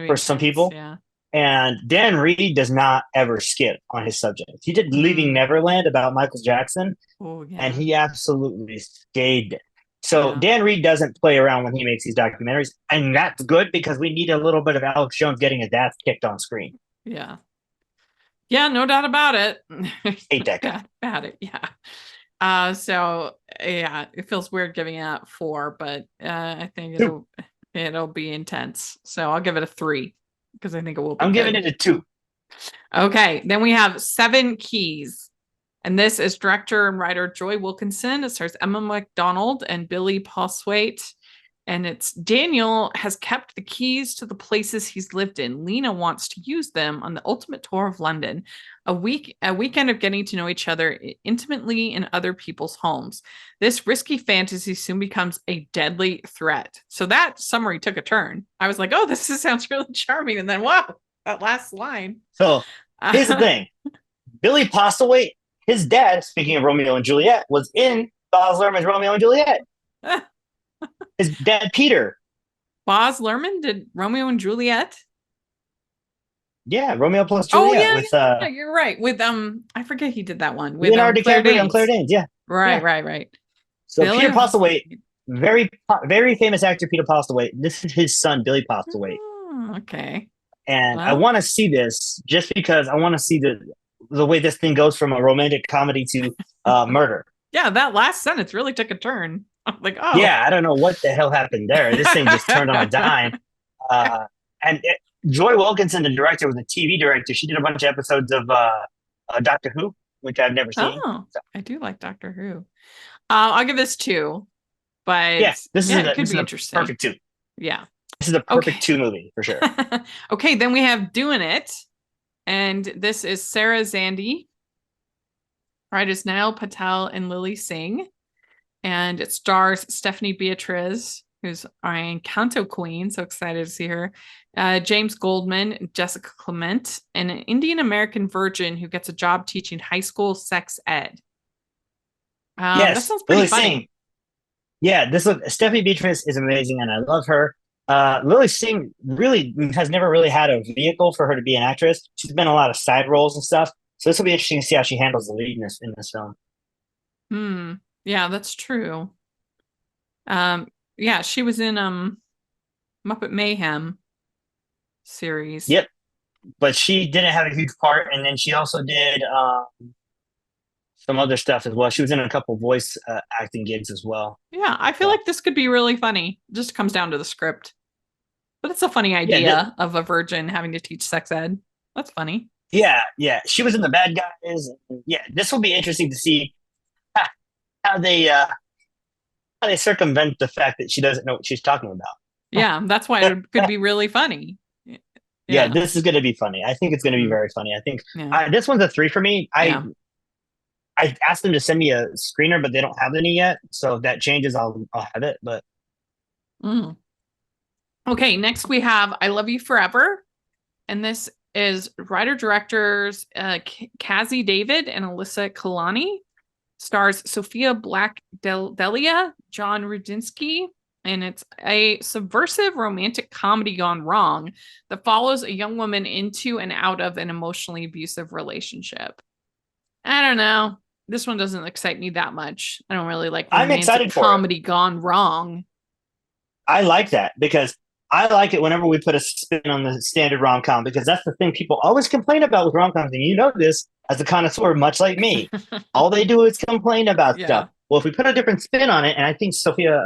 for some people. Yeah. And Dan Reed does not ever skip on his subject. He did Leaving Neverland about Michael Jackson, and he absolutely stayed it. So Dan Reed doesn't play around when he makes these documentaries, and that's good because we need a little bit of Alex Jones getting his ass kicked on screen. Yeah. Yeah, no doubt about it. Hate that guy. About it, yeah. So yeah, it feels weird giving it 4, but I think It'll be intense. So I'll give it a 3 because I think it will be I'm good. giving it a 2. Okay, then we have Seven Keys. And this is director and writer Joy Wilkinson. It stars Emma McDonald and Billy Poswaite. And it's Daniel has kept the keys to the places he's lived in. Lena wants to use them on the ultimate tour of London, a weekend of getting to know each other intimately in other people's homes. This risky fantasy soon becomes a deadly threat. So that summary took a turn. I was like, oh, sounds really charming. And then, wow, that last line. So here's the thing. Billy Postlethwaite, his dad, speaking of Romeo and Juliet, was in Baz Luhrmann's Romeo and Juliet. His dad, Peter. Baz Luhrmann did Romeo and Juliet? Yeah, Romeo plus Juliet. Yeah, you're right. With I forget he did that one. With Leonardo Claire DiCaprio and Claire Danes. Danes, yeah. Right. So Billy? Peter Postlethwaite, very famous actor Peter Postlethwaite. This is his son, Billy Postlethwaite. Oh, okay. And I want to see this just because I want to see the way this thing goes from a romantic comedy to murder. Yeah, that last sentence really took a turn. I'm like, oh. Yeah, I don't know what the hell happened there. This thing just turned on a dime. Joy Wilkinson, the director, was a TV director. She did a bunch of episodes of Doctor Who, which I've never seen. Oh, so. I do like Doctor Who. I'll give this 2. But yeah, this is be interesting. Perfect 2. Yeah. This is a perfect 2 movie for sure. Okay, then we have Doing It. And this is Sarah Zandi. Writers Nail Patel and Lily Singh. And it stars Stephanie Beatriz, who's our Encanto queen. So excited to see her. James Goldman, Jessica Clement, and an Indian American virgin who gets a job teaching high school sex ed. Yes, that sounds pretty Lily funny. Singh. Yeah, Stephanie Beatriz is amazing, and I love her. Lily Singh really has never really had a vehicle for her to be an actress. She's been in a lot of side roles and stuff. So this will be interesting to see how she handles the lead in this film. Yeah, that's true. Yeah, she was in Muppet Mayhem series. Yep. But she didn't have a huge part, and then she also did some other stuff as well. She was in a couple voice acting gigs as well. Yeah, I feel like this could be really funny. It just comes down to the script. But it's a funny idea of a virgin having to teach sex ed. That's funny. Yeah. She was in The Bad Guys. Yeah, this will be interesting to see how they circumvent the fact that she doesn't know what she's talking about. Yeah, that's why it could be really funny. Yeah, this is going to be funny. I think it's going to be very funny. I think this one's a 3 for me. I asked them to send me a screener, but they don't have any yet. So if that changes, I'll have it. But okay, next we have I Love You Forever, and this is writer-directors Kazi David and Alyssa Kalani. Stars Sophia Black-Delia, John Rudinsky, and it's a subversive romantic comedy gone wrong that follows a young woman into and out of an emotionally abusive relationship. I don't know. This one doesn't excite me that much. I don't really like romantic I'm excited for comedy gone wrong. I like that because I like it whenever we put a spin on the standard rom-com, because that's the thing people always complain about with rom-coms, and you know this as a connoisseur, much like me. All they do is complain about stuff. Well, if we put a different spin on it, and I think Sophia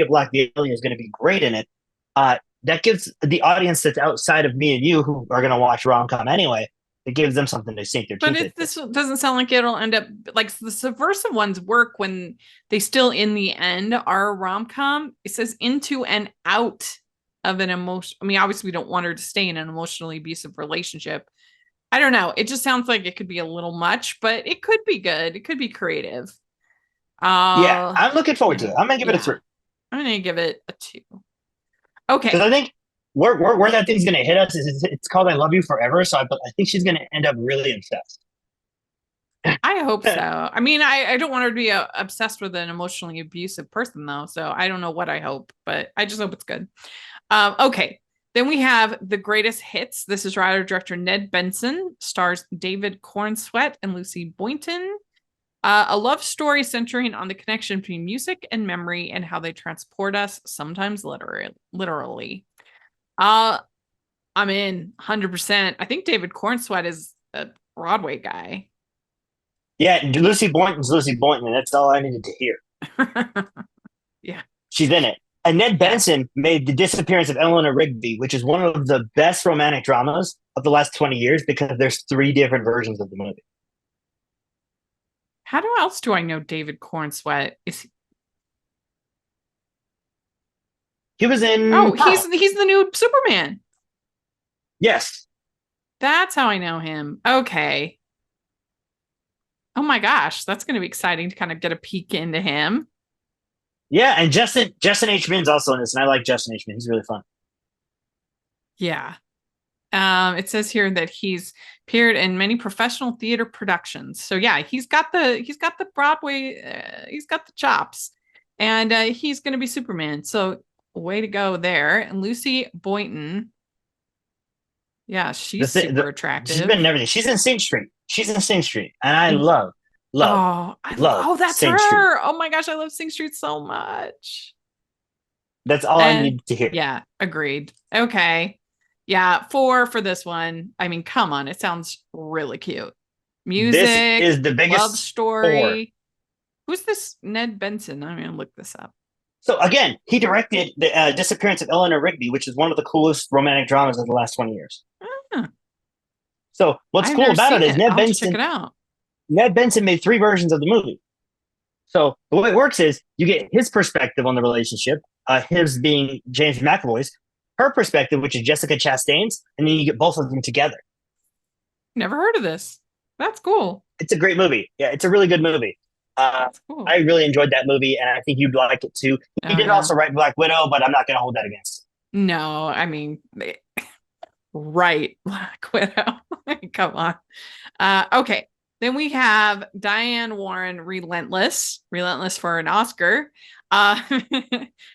Black-Delia is going to be great in it, that gives the audience that's outside of me and you, who are going to watch rom-com anyway, it gives them something to sink their teeth into. But this doesn't sound like it'll end up like the subversive ones work when they still in the end are a rom-com. It says into and out of an emotion. I mean, obviously we don't want her to stay in an emotionally abusive relationship. I don't know. It just sounds like it could be a little much, but it could be good. It could be creative. Yeah, I'm looking forward to it. I'm going to give it a 3. I'm going to give it a 2. Okay. Because I think where that thing's going to hit us is it's called I Love You Forever. So I think she's going to end up really obsessed. I hope so. I mean, I don't want her to be obsessed with an emotionally abusive person, though. So I don't know what I hope, but I just hope it's good. Okay. Then we have The Greatest Hits. This is writer-director Ned Benson. Stars David Cornsweet and Lucy Boynton. A love story centering on the connection between music and memory and how they transport us, sometimes literally. I'm in 100%. I think David Cornsweet is a Broadway guy. Yeah, Lucy Boynton's Lucy Boynton, and that's all I needed to hear. Yeah. She's in it. And Ned Benson made The Disappearance of Eleanor Rigby, which is one of the best romantic dramas of the last 20 years because there's 3 different versions of the movie. How else do I know David Cornsweet? He was in. Oh, he's the new Superman. Yes. That's how I know him. Okay. Oh my gosh, that's going to be exciting to kind of get a peek into him. Yeah, and Justin H. Min's also in this, and I like Justin H. Min. He's really fun. Yeah. It says here that he's appeared in many professional theater productions. So yeah, he's got the Broadway, he's got the chops, and he's going to be Superman. So way to go there. And Lucy Boynton, yeah, she's super attractive. She's been in everything. She's in Sing Street. And I love. That's Sing her. Street. Oh my gosh, I love Sing Street so much. That's all I need to hear. Yeah, agreed. Okay. Yeah, 4 for this one. I mean, come on, it sounds really cute. Music, this is the biggest love story. 4. Who's this Ned Benson? I'm gonna look this up. So again, he directed The Disappearance of Eleanor Rigby, which is one of the coolest romantic dramas of the last 20 years. So what's cool about it is Ned Benson. Check it out. Ned Benson made 3 versions of the movie. So the way it works is you get his perspective on the relationship, his being James McAvoy's, her perspective, which is Jessica Chastain's, and then you get both of them together. Never heard of this. That's cool. It's a great movie. Yeah, it's a really good movie. That's cool. I really enjoyed that movie, and I think you'd like it too. He did also write Black Widow, but I'm not going to hold that against him. No, I mean, right, Black Widow. Come on. Okay. Then we have Diane Warren, Relentless for an Oscar.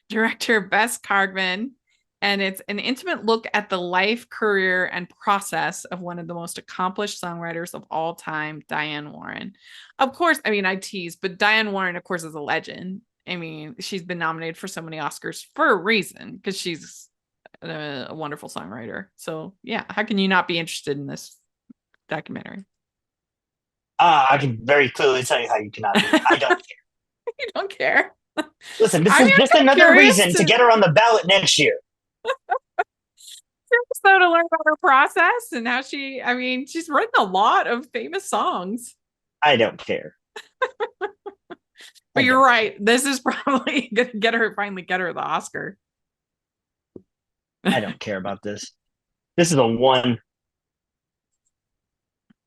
Director Bess Cargman. And it's an intimate look at the life, career, and process of one of the most accomplished songwriters of all time, Diane Warren. Of course, I mean, I tease, but Diane Warren, of course, is a legend. I mean, she's been nominated for so many Oscars for a reason, because she's a wonderful songwriter. So, yeah, how can you not be interested in this documentary? I can very clearly tell you how you cannot be. I don't care. You don't care? Listen, this is just another reason to get her on the ballot next year. So to learn about her process and how she's written a lot of famous songs. I don't care. But you're right. This is probably gonna finally get her the Oscar. I don't care about this. This is a 1.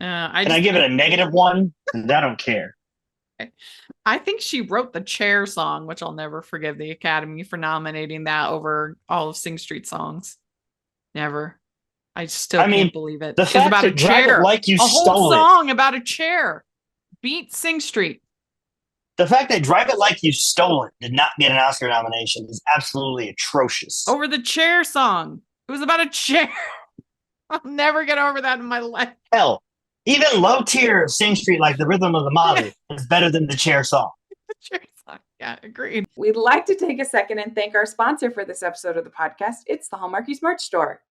I give it a -1? I don't care. I think she wrote the Chair song, which I'll never forgive the Academy for nominating that over all of Sing Street songs. Never. I still can't believe it. It's about a chair. Like you stole it. A whole song about a chair. Beat Sing Street. The fact that Drive It Like You Stole It did not get an Oscar nomination is absolutely atrocious. Over the Chair song. It was about a chair. I'll never get over that in my life. Hell, even low tier Sing Street, like The Rhythm of the Molly, is better than the Chair song. The Chair song. Yeah, agreed. We'd like to take a second and thank our sponsor for this episode of the podcast. It's the Hallmarkies merch store.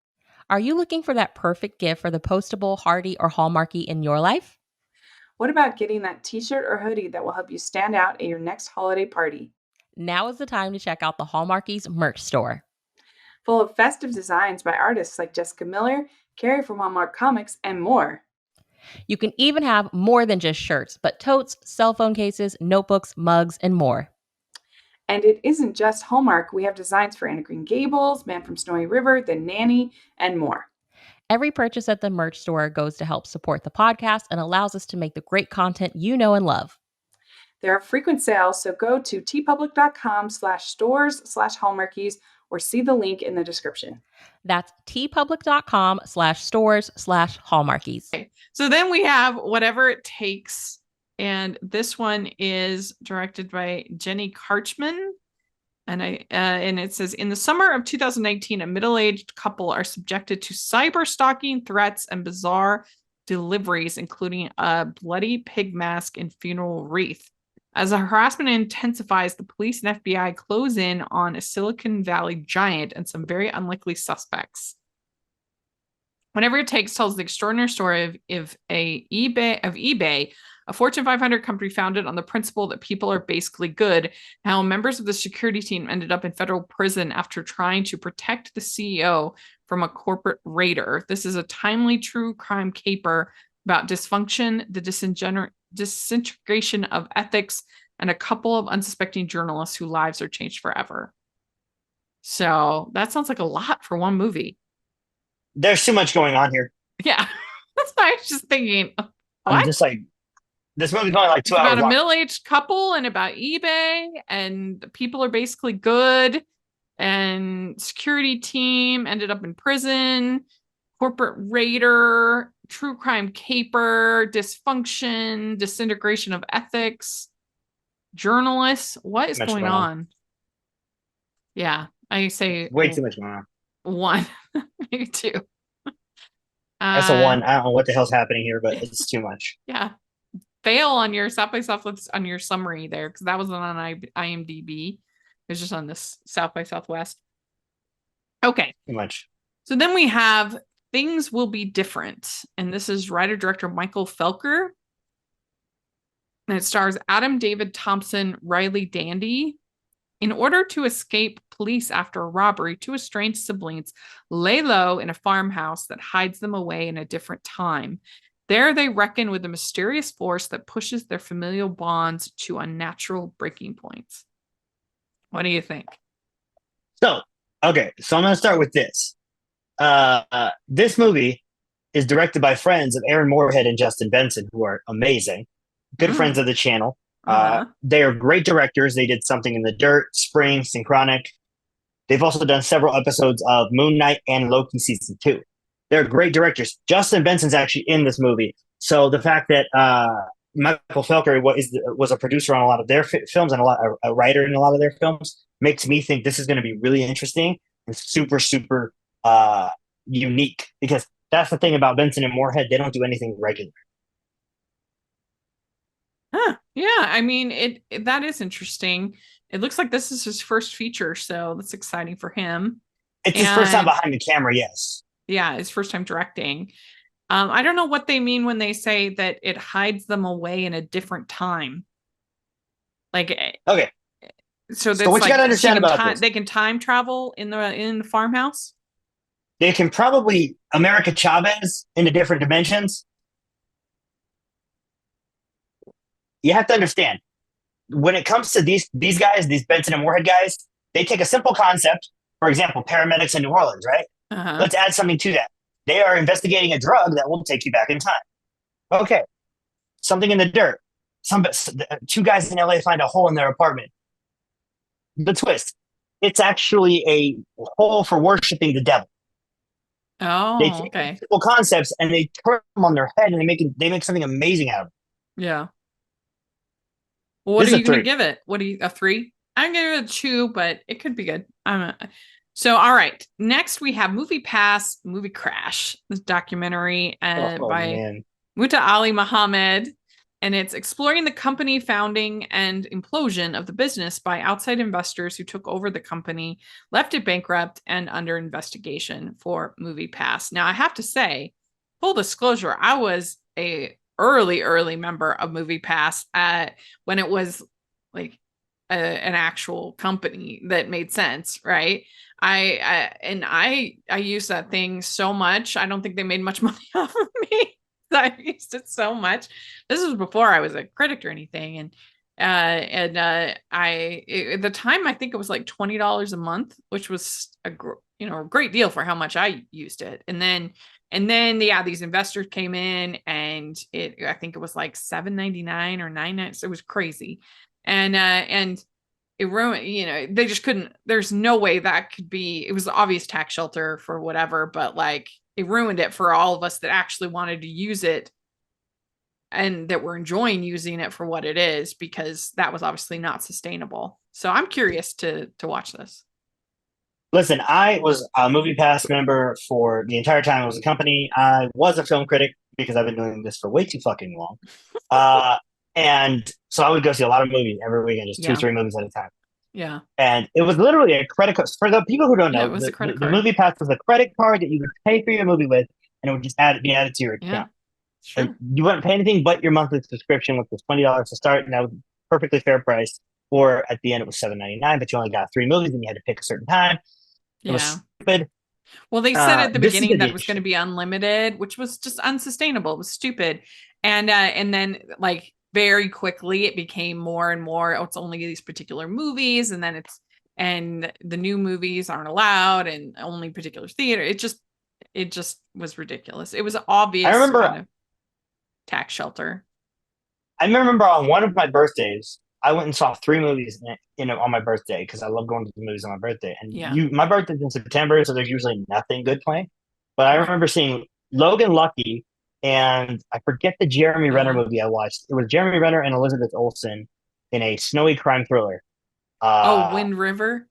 Are you looking for that perfect gift for the postable, Hardy, or Hallmarky in your life? What about getting that t-shirt or hoodie that will help you stand out at your next holiday party? Now is the time to check out the Hallmarkies merch store. Full of festive designs by artists like Jessica Miller, Carrie from Hallmark Comics, and more. You can even have more than just shirts, but totes, cell phone cases, notebooks, mugs, and more. And it isn't just Hallmark. We have designs for Anna Green Gables, Man from Snowy River, The Nanny, and more. Every purchase at the merch store goes to help support the podcast and allows us to make the great content you know and love. There are frequent sales, so go to tpublic.com/stores/Hallmarkies or see the link in the description. That's tpublic.com/stores/Hallmarkies. Okay. So then we have Whatever It Takes. And this one is directed by Jenny Karchman. And it says, in the summer of 2019, a middle-aged couple are subjected to cyber stalking threats and bizarre deliveries, including a bloody pig mask and funeral wreath. As the harassment intensifies, the police and FBI close in on a Silicon Valley giant and some very unlikely suspects. Whatever It Takes tells the extraordinary story of eBay, a Fortune 500 company founded on the principle that people are basically good, how members of the security team ended up in federal prison after trying to protect the CEO from a corporate raider. This is a timely true crime caper about dysfunction, the disintegration of ethics, and a couple of unsuspecting journalists whose lives are changed forever. So that sounds like a lot for one movie. There's too much going on here. Yeah, that's why I was just thinking, what? I'm just like, this movie's going like 2 hours about a long. middle-aged couple and about eBay, and people are basically good, and security team ended up in prison, corporate raider, true crime caper, dysfunction, disintegration of ethics, journalists. What is going on? Yeah, I say way too much going on. One, maybe two. That's a one. I don't know what the hell's happening here, but it's too much. Yeah. Fail on your South by Southwest on your summary there, because that wasn't on IMDb. It was just on this South by Southwest. Okay. Too much. So then we have Things Will Be Different. And this is writer-director Michael Felker. And it stars Adam David Thompson, Riley Dandy. In order to escape police after a robbery, two estranged siblings lay low in a farmhouse that hides them away in a different time. There they reckon with a mysterious force that pushes their familial bonds to unnatural breaking points. What do you think? So I'm going to start with this. This movie is directed by friends of Aaron Moorhead and Justin Benson, who are amazing. Good friends of the channel. They are great directors. They did Something in the Dirt, Spring, Synchronic. They've also done several episodes of Moon Knight and Loki season 2. They're great directors. Justin Benson's actually in this movie. So the fact that Michael Felker was a producer on a lot of their films and a writer in a lot of their films makes me think this is going to be really interesting and super, super unique, because that's the thing about Benson and Moorhead. They don't do anything regular. Huh. Yeah, I mean, that is interesting. It looks like this is his first feature, so that's exciting for him. It's his first time behind the camera, yes. Yeah, his first time directing. I don't know what they mean when they say that it hides them away in a different time. Like, okay. So what you gotta understand about this? They can time travel in the farmhouse. They can probably America Chavez into different dimensions. You have to understand, when it comes to these guys, these Benson and Moorhead guys, they take a simple concept. For example, paramedics in New Orleans, right? Let's add something to that. They are investigating a drug that will take you back in time. Okay. Something in the Dirt. Two guys in LA find a hole in their apartment. The twist. It's actually a hole for worshiping the devil. Oh, they take simple concepts and they turn them on their head and they make something amazing out of it. Yeah. Well, what are you going to give it? A 3? I'm going to give it a 2, but it could be good. So, all right. Next, we have Movie Pass, Movie Crash, this documentary by Muta Ali Muhammad. And it's exploring the company founding and implosion of the business by outside investors who took over the company, left it bankrupt, and under investigation for Movie Pass. Now, I have to say, full disclosure, I was a early member of Movie Pass when it was like an actual company that made sense, right? I used that thing so much. I don't think they made much money off of me. I used it so much. This was before I was a critic or anything, and at the time I think it was like $20 a month, which was a great deal for how much I used it. And then these investors came in, and I think it was like $7.99 or $9.99. So it was crazy, and it ruined. They just couldn't. There's no way that could be. It was the obvious tax shelter for whatever, but like, it ruined it for all of us that actually wanted to use it and that were enjoying using it for what it is, because that was obviously not sustainable. So I'm curious to watch this. Listen, I was a Movie Pass member for the entire time it was a company. I was a film critic because I've been doing this for way too fucking long. And so I would go see a lot of movies every weekend, just 2-3 movies at a time. Yeah. And it was literally a credit card. For the people who don't know, it was a credit card. The Movie Pass was a credit card that you would pay for your movie with, and it would just be added to your account. Like Sure. you wouldn't pay anything but your monthly subscription, which was $20 to start, and that was a perfectly fair price. Or at the end, it was $7.99, but you only got 3 movies, and you had to pick a certain time. It Yeah. was stupid. Well, they said at the This is beginning going to that be it was going to interesting. be unlimited, which was just unsustainable. It was stupid. And then like very quickly it became more and more, oh, it's only these particular movies, and then and the new movies aren't allowed and only particular theater. It just was ridiculous. It was I obvious kind remember of tax shelter. I remember on one of my birthdays, I went and saw 3 movies on my birthday because I love going to the movies on my birthday. And Yeah. my birthday's in September, so there's usually nothing good playing. But I Right. remember seeing Logan Lucky, and I forget the Jeremy Renner movie I watched. It was Jeremy Renner and Elizabeth Olsen in a snowy crime thriller. Wind River.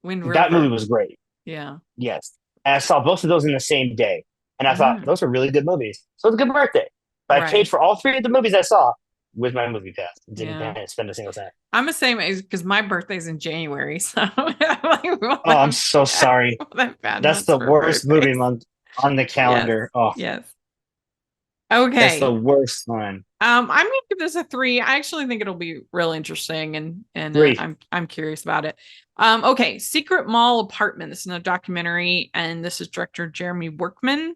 Wind That movie River. was great. Yeah. Yes. And I saw both of those in the same day. And I thought, those are really good movies. So it's a good birthday. But I paid Right. for all 3 of the movies I saw with my movie pass. Didn't Yeah. spend a single cent. I'm the same age because my birthday's in January. So I'm like, Oh, I'm so sorry. bad That's months the for worst movie birthdays. month on the calendar. Oh, Yes. that's the Okay. worst one. I'm gonna give this a 3. I actually think it'll be real interesting, and 3. I'm curious about it. Okay, Secret Mall Apartment. This is a documentary, and this is director Jeremy Workman.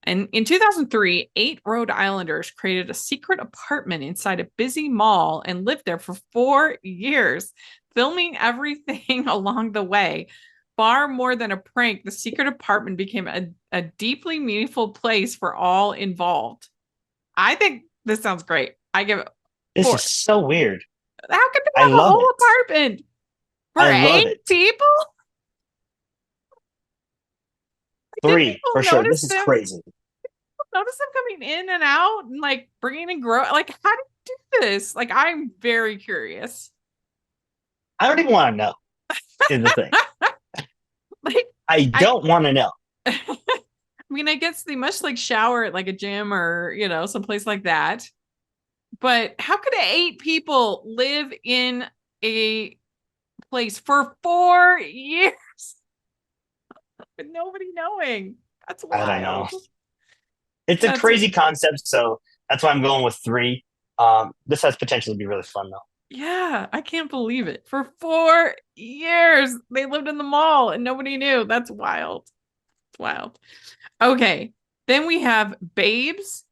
And in 2003, 8 Rhode Islanders created a secret apartment inside a busy mall and lived there for 4 years, filming everything along the way. Far more than a prank, the secret apartment became a deeply meaningful place for all involved. I think this sounds great. I give it This 4. is so weird. How could they I have a love whole it. apartment for I love 8 it. people? Did 3 people for sure. notice This is them? crazy. Notice them coming in and out and like bringing and grow. Like, how do you do this? Like, I'm very curious. I don't even want to know, is the thing. Like, I don't want to know. I mean, I guess they must like shower at like a gym or, someplace like that. But how could 8 people live in a place for 4 years with nobody knowing? That's I don't know. wild. It's a That's crazy concept, so that's why I'm going with 3. This has potential to be really fun, though. Yeah, I can't believe it. For 4 years, they lived in the mall and nobody knew. That's wild. It's wild. Okay, then we have Babes,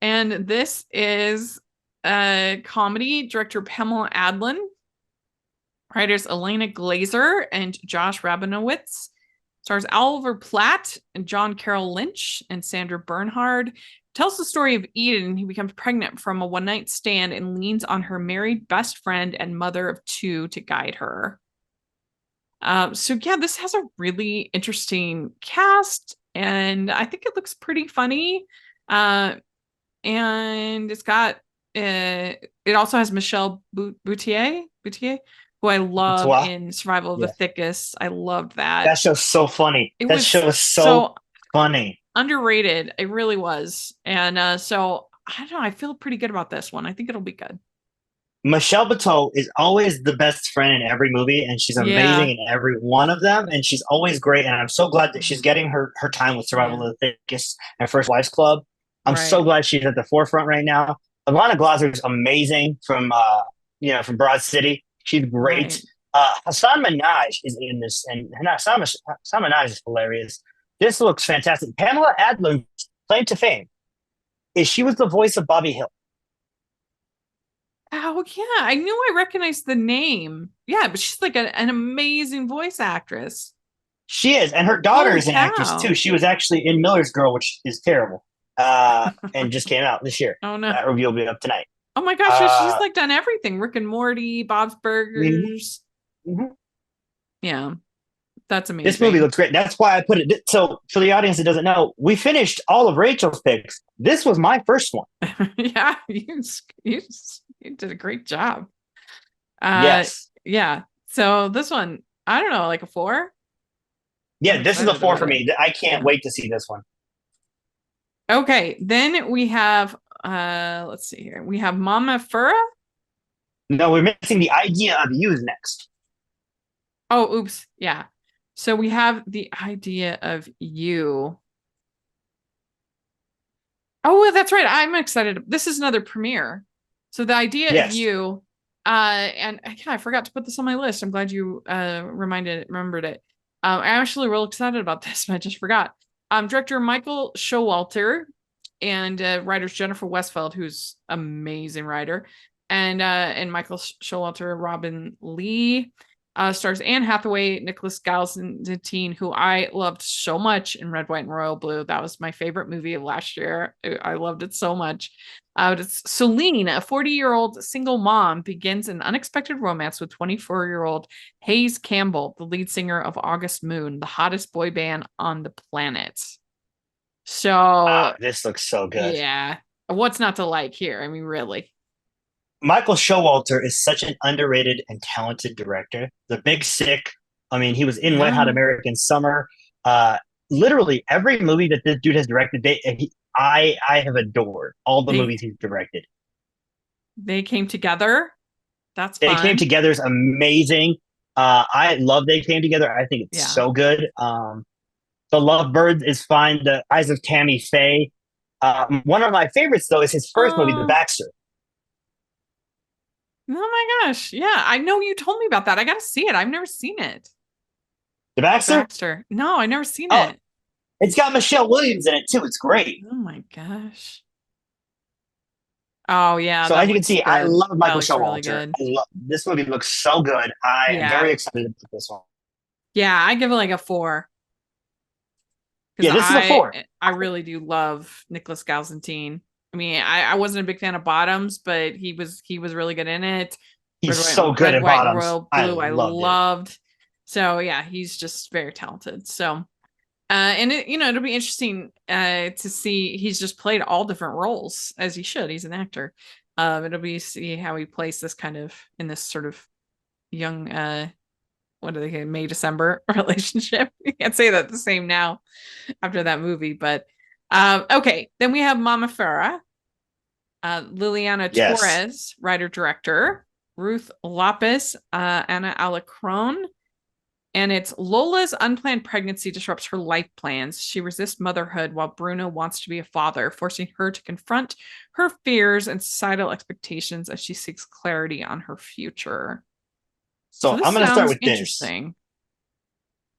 and this is a comedy. Director Pamela Adlon, writers Elena Glazer and Josh Rabinowitz. Stars Oliver Platt and John Carroll Lynch and Sandra Bernhard. Tells the story of Eden, who becomes pregnant from a one-night stand and leans on her married best friend and mother of 2 to guide her. So yeah, this has a really interesting cast, and I think it looks pretty funny. And it's got it also has Michelle Boutier, who I love in Survival of the Thickest. I loved that. That show's so funny. That show is so funny. Underrated. It really was. And so I don't know. I feel pretty good about this one. I think it'll be good. Michelle Buteau is always the best friend in every movie, and she's amazing in every one of them, and she's always great. And I'm so glad that she's getting her time with Survival of the Thickest and First Wives Club. I'm so glad she's at the forefront right now. Alana Glazer is amazing from Broad City. She's great. Hassan Minaj is in this, and Hassan Minaj is hilarious. This looks fantastic. Pamela Adlon's claim to fame is she was the voice of Bobby Hill. Oh, yeah. I knew I recognized the name. Yeah, but she's like an amazing voice actress. She is. And her daughter is an actress, too. She was actually in Miller's Girl, which is terrible, and just came out this year. Oh, no. That review will be up tonight. Oh, my gosh. She's like done everything. Rick and Morty, Bob's Burgers. Mm-hmm. Yeah. That's amazing. This movie looks great. That's why I put it. So for the audience that doesn't know, we finished all of Rachel's picks. This was my first one. Yeah, you did a great job. Yes. Yeah. So this one, I don't know, like a 4? Yeah, this is a 4 for me. I can't wait to see this one. Okay. Then we have, let's see here. We have Mama Fura. No, we're missing The Idea of You is next. Oh, oops. Yeah. So we have The Idea of You. Oh, well, that's right. I'm excited. This is another premiere. So the idea Yes. of you, and yeah, I forgot to put this on my list. I'm glad you remembered it. I'm actually real excited about this, but I just forgot. Director Michael Showalter and writers Jennifer Westfeld, who's amazing writer, and Michael Showalter, Robin Lee. Stars Anne Hathaway, Nicholas Galsantine, who I loved so much in Red, White, and Royal Blue. That was my favorite movie of last year. I loved it so much. It's Celine, a 40-year-old single mom, begins an unexpected romance with 24-year-old Hayes Campbell, the lead singer of August Moon, the hottest boy band on the planet. So, This looks so good. Yeah. What's not to like here? I mean, really. Michael Showalter is such an underrated and talented director. The Big Sick. I mean, he was in Wet Hot American Summer. Literally every movie that this dude has directed, I have adored all the movies he's directed. They came together. That's fun. They Came Together is amazing. I love They Came Together. I think it's so good. The Lovebirds is fine. The Eyes of Tammy Faye. One of my favorites, though, is his first movie, The Baxter. Oh my gosh. Yeah, I know you told me about that. I got to see it. I've never seen it. The Baxter? No, I've never seen it. It's got Michelle Williams in it, too. It's great. Oh my gosh. Oh, yeah. So as you can see, I love Michael Showalter. Really this movie looks so good. I am very excited about this one. Yeah, I give it like a 4. Yeah, this is a 4. I really do love Nicholas Galsantine. I mean, I wasn't a big fan of Bottoms, but he was really good in it. He's so good at Bottoms. Royal Blue, I loved. So yeah, he's just very talented. So, and it'll be interesting to see. He's just played all different roles as he should. He's an actor. It'll be see how he plays this kind of in this sort of young, what do they say, May December relationship. You can't say that the same now after that movie, but. Okay, then we have Mama Farah, Liliana Torres, writer-director, Ruth Lopez, Anna Alacron, and it's Lola's unplanned pregnancy disrupts her life plans. She resists motherhood while Bruno wants to be a father, forcing her to confront her fears and societal expectations as she seeks clarity on her future. So I'm going to start with interesting.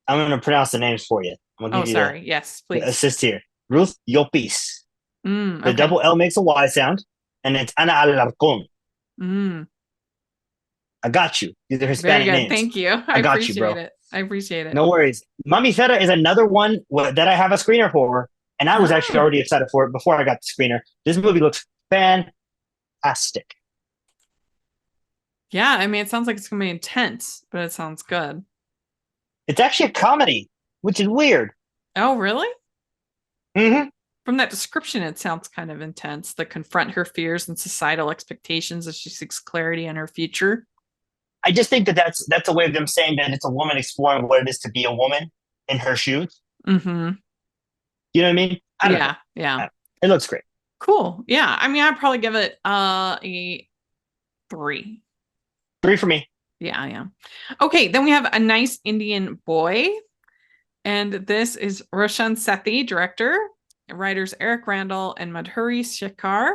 I'm going to pronounce the names for you. I'm going to give you Yes, please. Assist here. Ruth Llopis. The double L makes a Y sound, and it's Ana Alarcón. I got you. These are Hispanic names. Thank you. I got you, bro. I appreciate it. No worries. Mami Farah is another one that I have a screener for, and I was actually already excited for it before I got the screener. This movie looks fantastic. Yeah, I mean, it sounds like it's going to be intense, but it sounds good. It's actually a comedy, which is weird. Oh, really? Mm-hmm. From that description, it sounds kind of intense. To confront her fears and societal expectations as she seeks clarity on her future. I just think that's a way of them saying that it's a woman exploring what it is to be a woman in her shoes. Mm-hmm. You know what I mean? Yeah. It looks great. Cool. Yeah. I mean, I'd probably give it a 3. 3 for me. Yeah. Okay, then we have A Nice Indian Boy. And this is Roshan Sethi, director, writers Eric Randall and Madhuri Shekhar,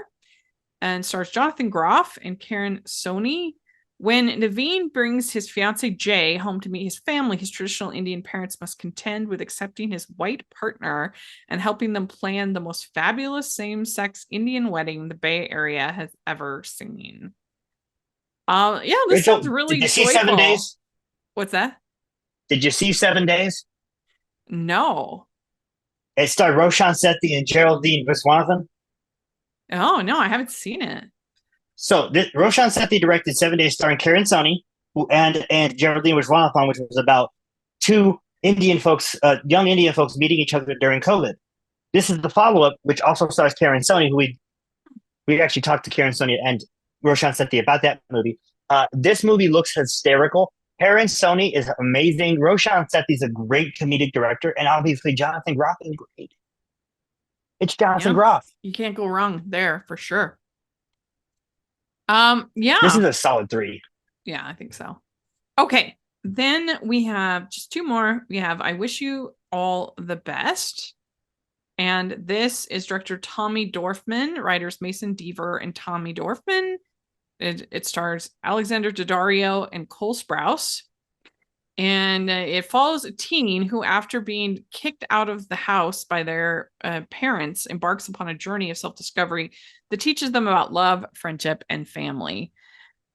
and stars Jonathan Groff and Karen Soni. When Naveen brings his fiancée Jay home to meet his family, his traditional Indian parents must contend with accepting his white partner and helping them plan the most fabulous same-sex Indian wedding the Bay Area has ever seen. This sounds really joyful. Did you see joyful. 7 Days? What's that? Did you see 7 Days? No. It starred Roshan Sethi and Geraldine Viswanathan. Oh, no, I haven't seen it. So Roshan Sethi directed 7 Days starring Karen Soni and Geraldine Viswanathan, which was about 2 Indian folks, young Indian folks meeting each other during COVID. This is the follow-up, which also stars Karen Soni, who we actually talked to Karen Soni and Roshan Sethi about that movie. This movie looks hysterical. Karen Soni is amazing. Roshan Sethi is a great comedic director, and obviously Jonathan Groff is great. It's Jonathan Groff. You can't go wrong there for sure. This is a solid 3. Yeah, I think so. Okay, then we have just 2 more. We have I Wish You All the Best. And this is director Tommy Dorfman, writers Mason Deaver and Tommy Dorfman. It stars Alexander Daddario and Cole Sprouse. And it follows a teen who, after being kicked out of the house by their parents, embarks upon a journey of self-discovery that teaches them about love, friendship, and family.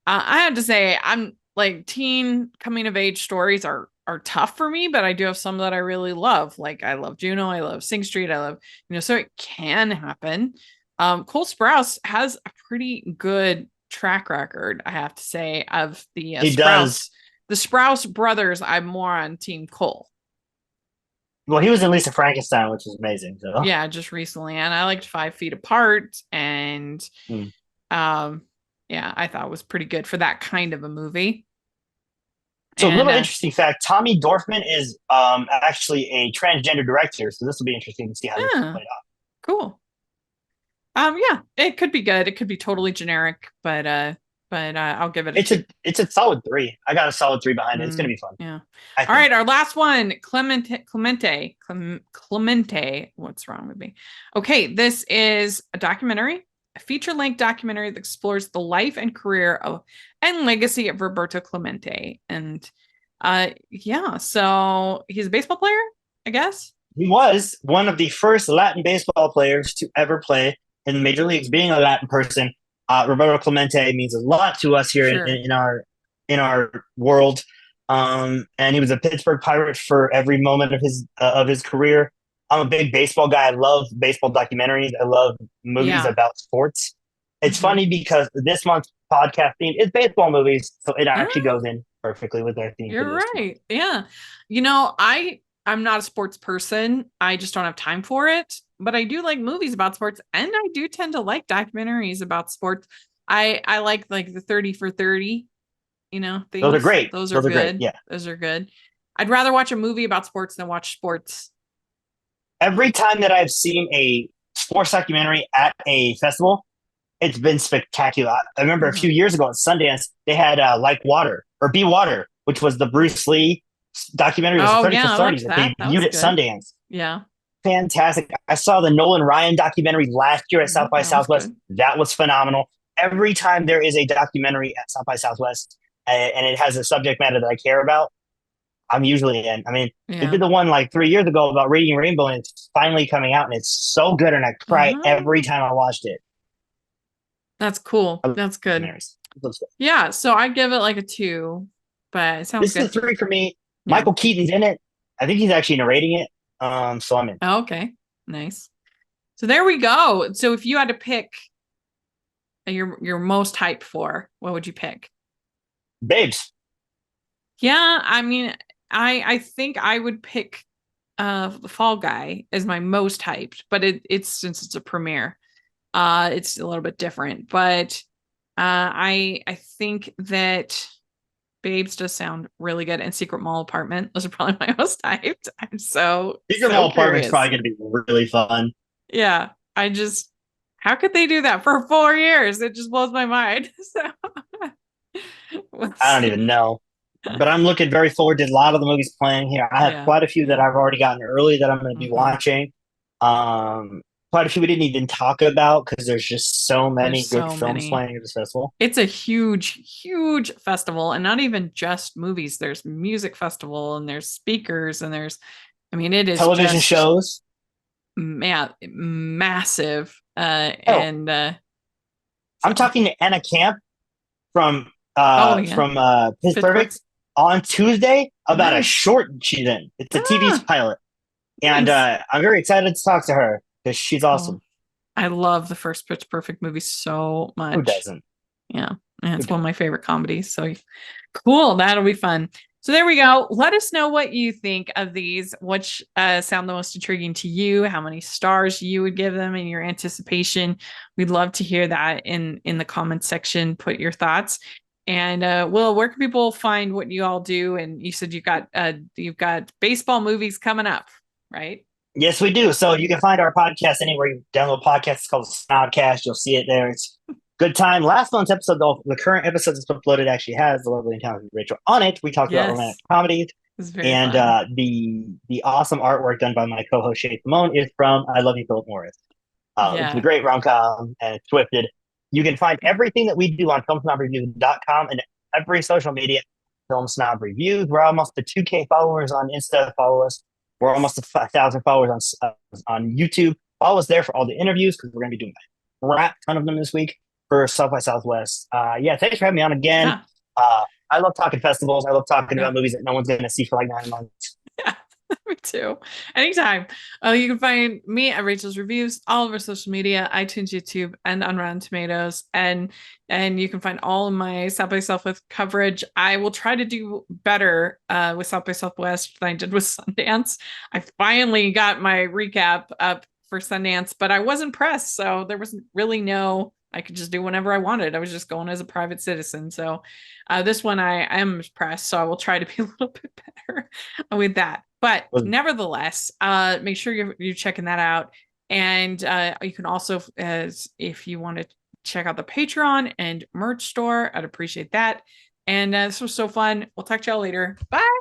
I have to say, I'm like, teen coming of age stories are tough for me, but I do have some that I really love. Like, I love Juno, I love Sing Street, I love, so it can happen. Cole Sprouse has a pretty good track record, I have to say, of the Sprouse brothers. I'm more on Team Cole. Well, he was in Lisa Frankenstein, which is amazing. So yeah, just recently, and I liked 5 Feet Apart, and yeah, I thought it was pretty good for that kind of a movie. So a little interesting fact: Tommy Dorfman is actually a transgender director, so this will be interesting to see how this is played out. Cool. Yeah, it could be good. It could be totally generic, but I'll give it it's a solid 3. I got a solid 3 behind it. It's gonna be fun. Yeah. All right, our last one, Clemente. What's wrong with me? Okay, this is a documentary, a feature-length documentary that explores the life and career and legacy of Roberto Clemente. And yeah, so he's a baseball player, I guess. He was one of the first Latin baseball players to ever play in the major leagues. Being a Latin person, Roberto Clemente means a lot to us here in our world. And he was a Pittsburgh Pirate for every moment of his career. I'm a big baseball guy. I love baseball documentaries. I love movies about sports. It's funny because this month's podcast theme is baseball movies, so it actually goes in perfectly with our theme. You're right. Yeah. I'm not a sports person. I just don't have time for it. But I do like movies about sports, and I do tend to like documentaries about sports. I like the 30 for 30, things. Those are great. Those are good. Great. Yeah. Those are good. I'd rather watch a movie about sports than watch sports. Every time that I've seen a sports documentary at a festival, it's been spectacular. I remember a few years ago at Sundance, they had Like Water or Be Water, which was the Bruce Lee documentary. It was 30 for 30 that they viewed at Sundance. Yeah. Fantastic. I saw the Nolan Ryan documentary last year at South by Southwest. That was phenomenal. Every time there is a documentary at South by Southwest and it has a subject matter that I care about, I'm usually in. I mean, they did the one like 3 years ago about Radiant Rainbow, and it's finally coming out, and it's so good, and I cry every time I watched it. That's cool. That's good. Yeah, so I give it like a 2, but it sounds good. This is a 3 for me. Yeah. Michael Keaton's in it. I think he's actually narrating it. So I'm in. Oh, okay, nice. So there we go. So if you had to pick your most hyped for, what would you pick? Babes. Yeah, I mean, I think I would pick the Fall Guy as my most hyped, but it's since it's a premiere, it's a little bit different. But I think that Babes does sound really good, and Secret Mall Apartment, those are probably my most hyped. I'm Secret Mall Apartment is probably going to be really fun. Yeah, how could they do that for 4 years? It just blows my mind. So I don't even know. But I'm looking very forward to a lot of the movies playing here. I have quite a few that I've already gotten early that I'm going to be watching. Quite a few we didn't even talk about because there's just so many good films playing at this festival. It's a huge, huge festival, and not even just movies. There's music festival, and there's speakers, and it is television shows. Massive. And I'm talking to Anna Camp from Pittsburgh on Tuesday about a short she's in. It's a TV pilot. And I'm very excited to talk to her because she's awesome. I love the first Pitch Perfect movie so much. Who doesn't? Yeah. And it's one of my favorite comedies. So cool. That'll be fun. So there we go. Let us know what you think of these. Which sound the most intriguing to you? How many stars you would give them in your anticipation? We'd love to hear that in the comments section. Put your thoughts. And Will, where can people find what you all do? And you said you've got baseball movies coming up, right? Yes, we do. So you can find our podcast anywhere you download podcasts. It's called Snobcast. You'll see it there. It's good time. Last month's episode, though, the current episode that's uploaded actually has the lovely and talented Rachel on it. We talked about romantic comedies. was very And fun. the awesome artwork done by my co-host Shay Simone is from I Love You, Philip Morris. Which is a Yeah. great rom-com, and it's Swifted. You can find everything that we do on FilmSnobReviews.com and every social media. Film Snob Reviews. We're almost to 2K followers on Insta. Follow us. We're almost to 1,000 followers on YouTube. Follow us there for all the interviews because we're going to be doing a crap ton of them this week for South by Southwest. Yeah, thanks for having me on again. Yeah. I love talking festivals. I love talking Yeah. about movies that no one's going to see for like 9 months. Yeah, me too. Anytime. You can find me at Rachel's Reviews, all over social media, iTunes, YouTube, and on Rotten Tomatoes. And you can find all of my South by Southwest coverage. I will try to do better with South by Southwest than I did with Sundance. I finally got my recap up for Sundance, but I wasn't pressed, so there was really I could just do whenever I wanted. I was just going as a private citizen. So this one I am pressed, so I will try to be a little bit better with that. But nevertheless, make sure you're checking that out. And you can also, if you want to check out the Patreon and merch store, I'd appreciate that. And this was so fun. We'll talk to y'all later. Bye.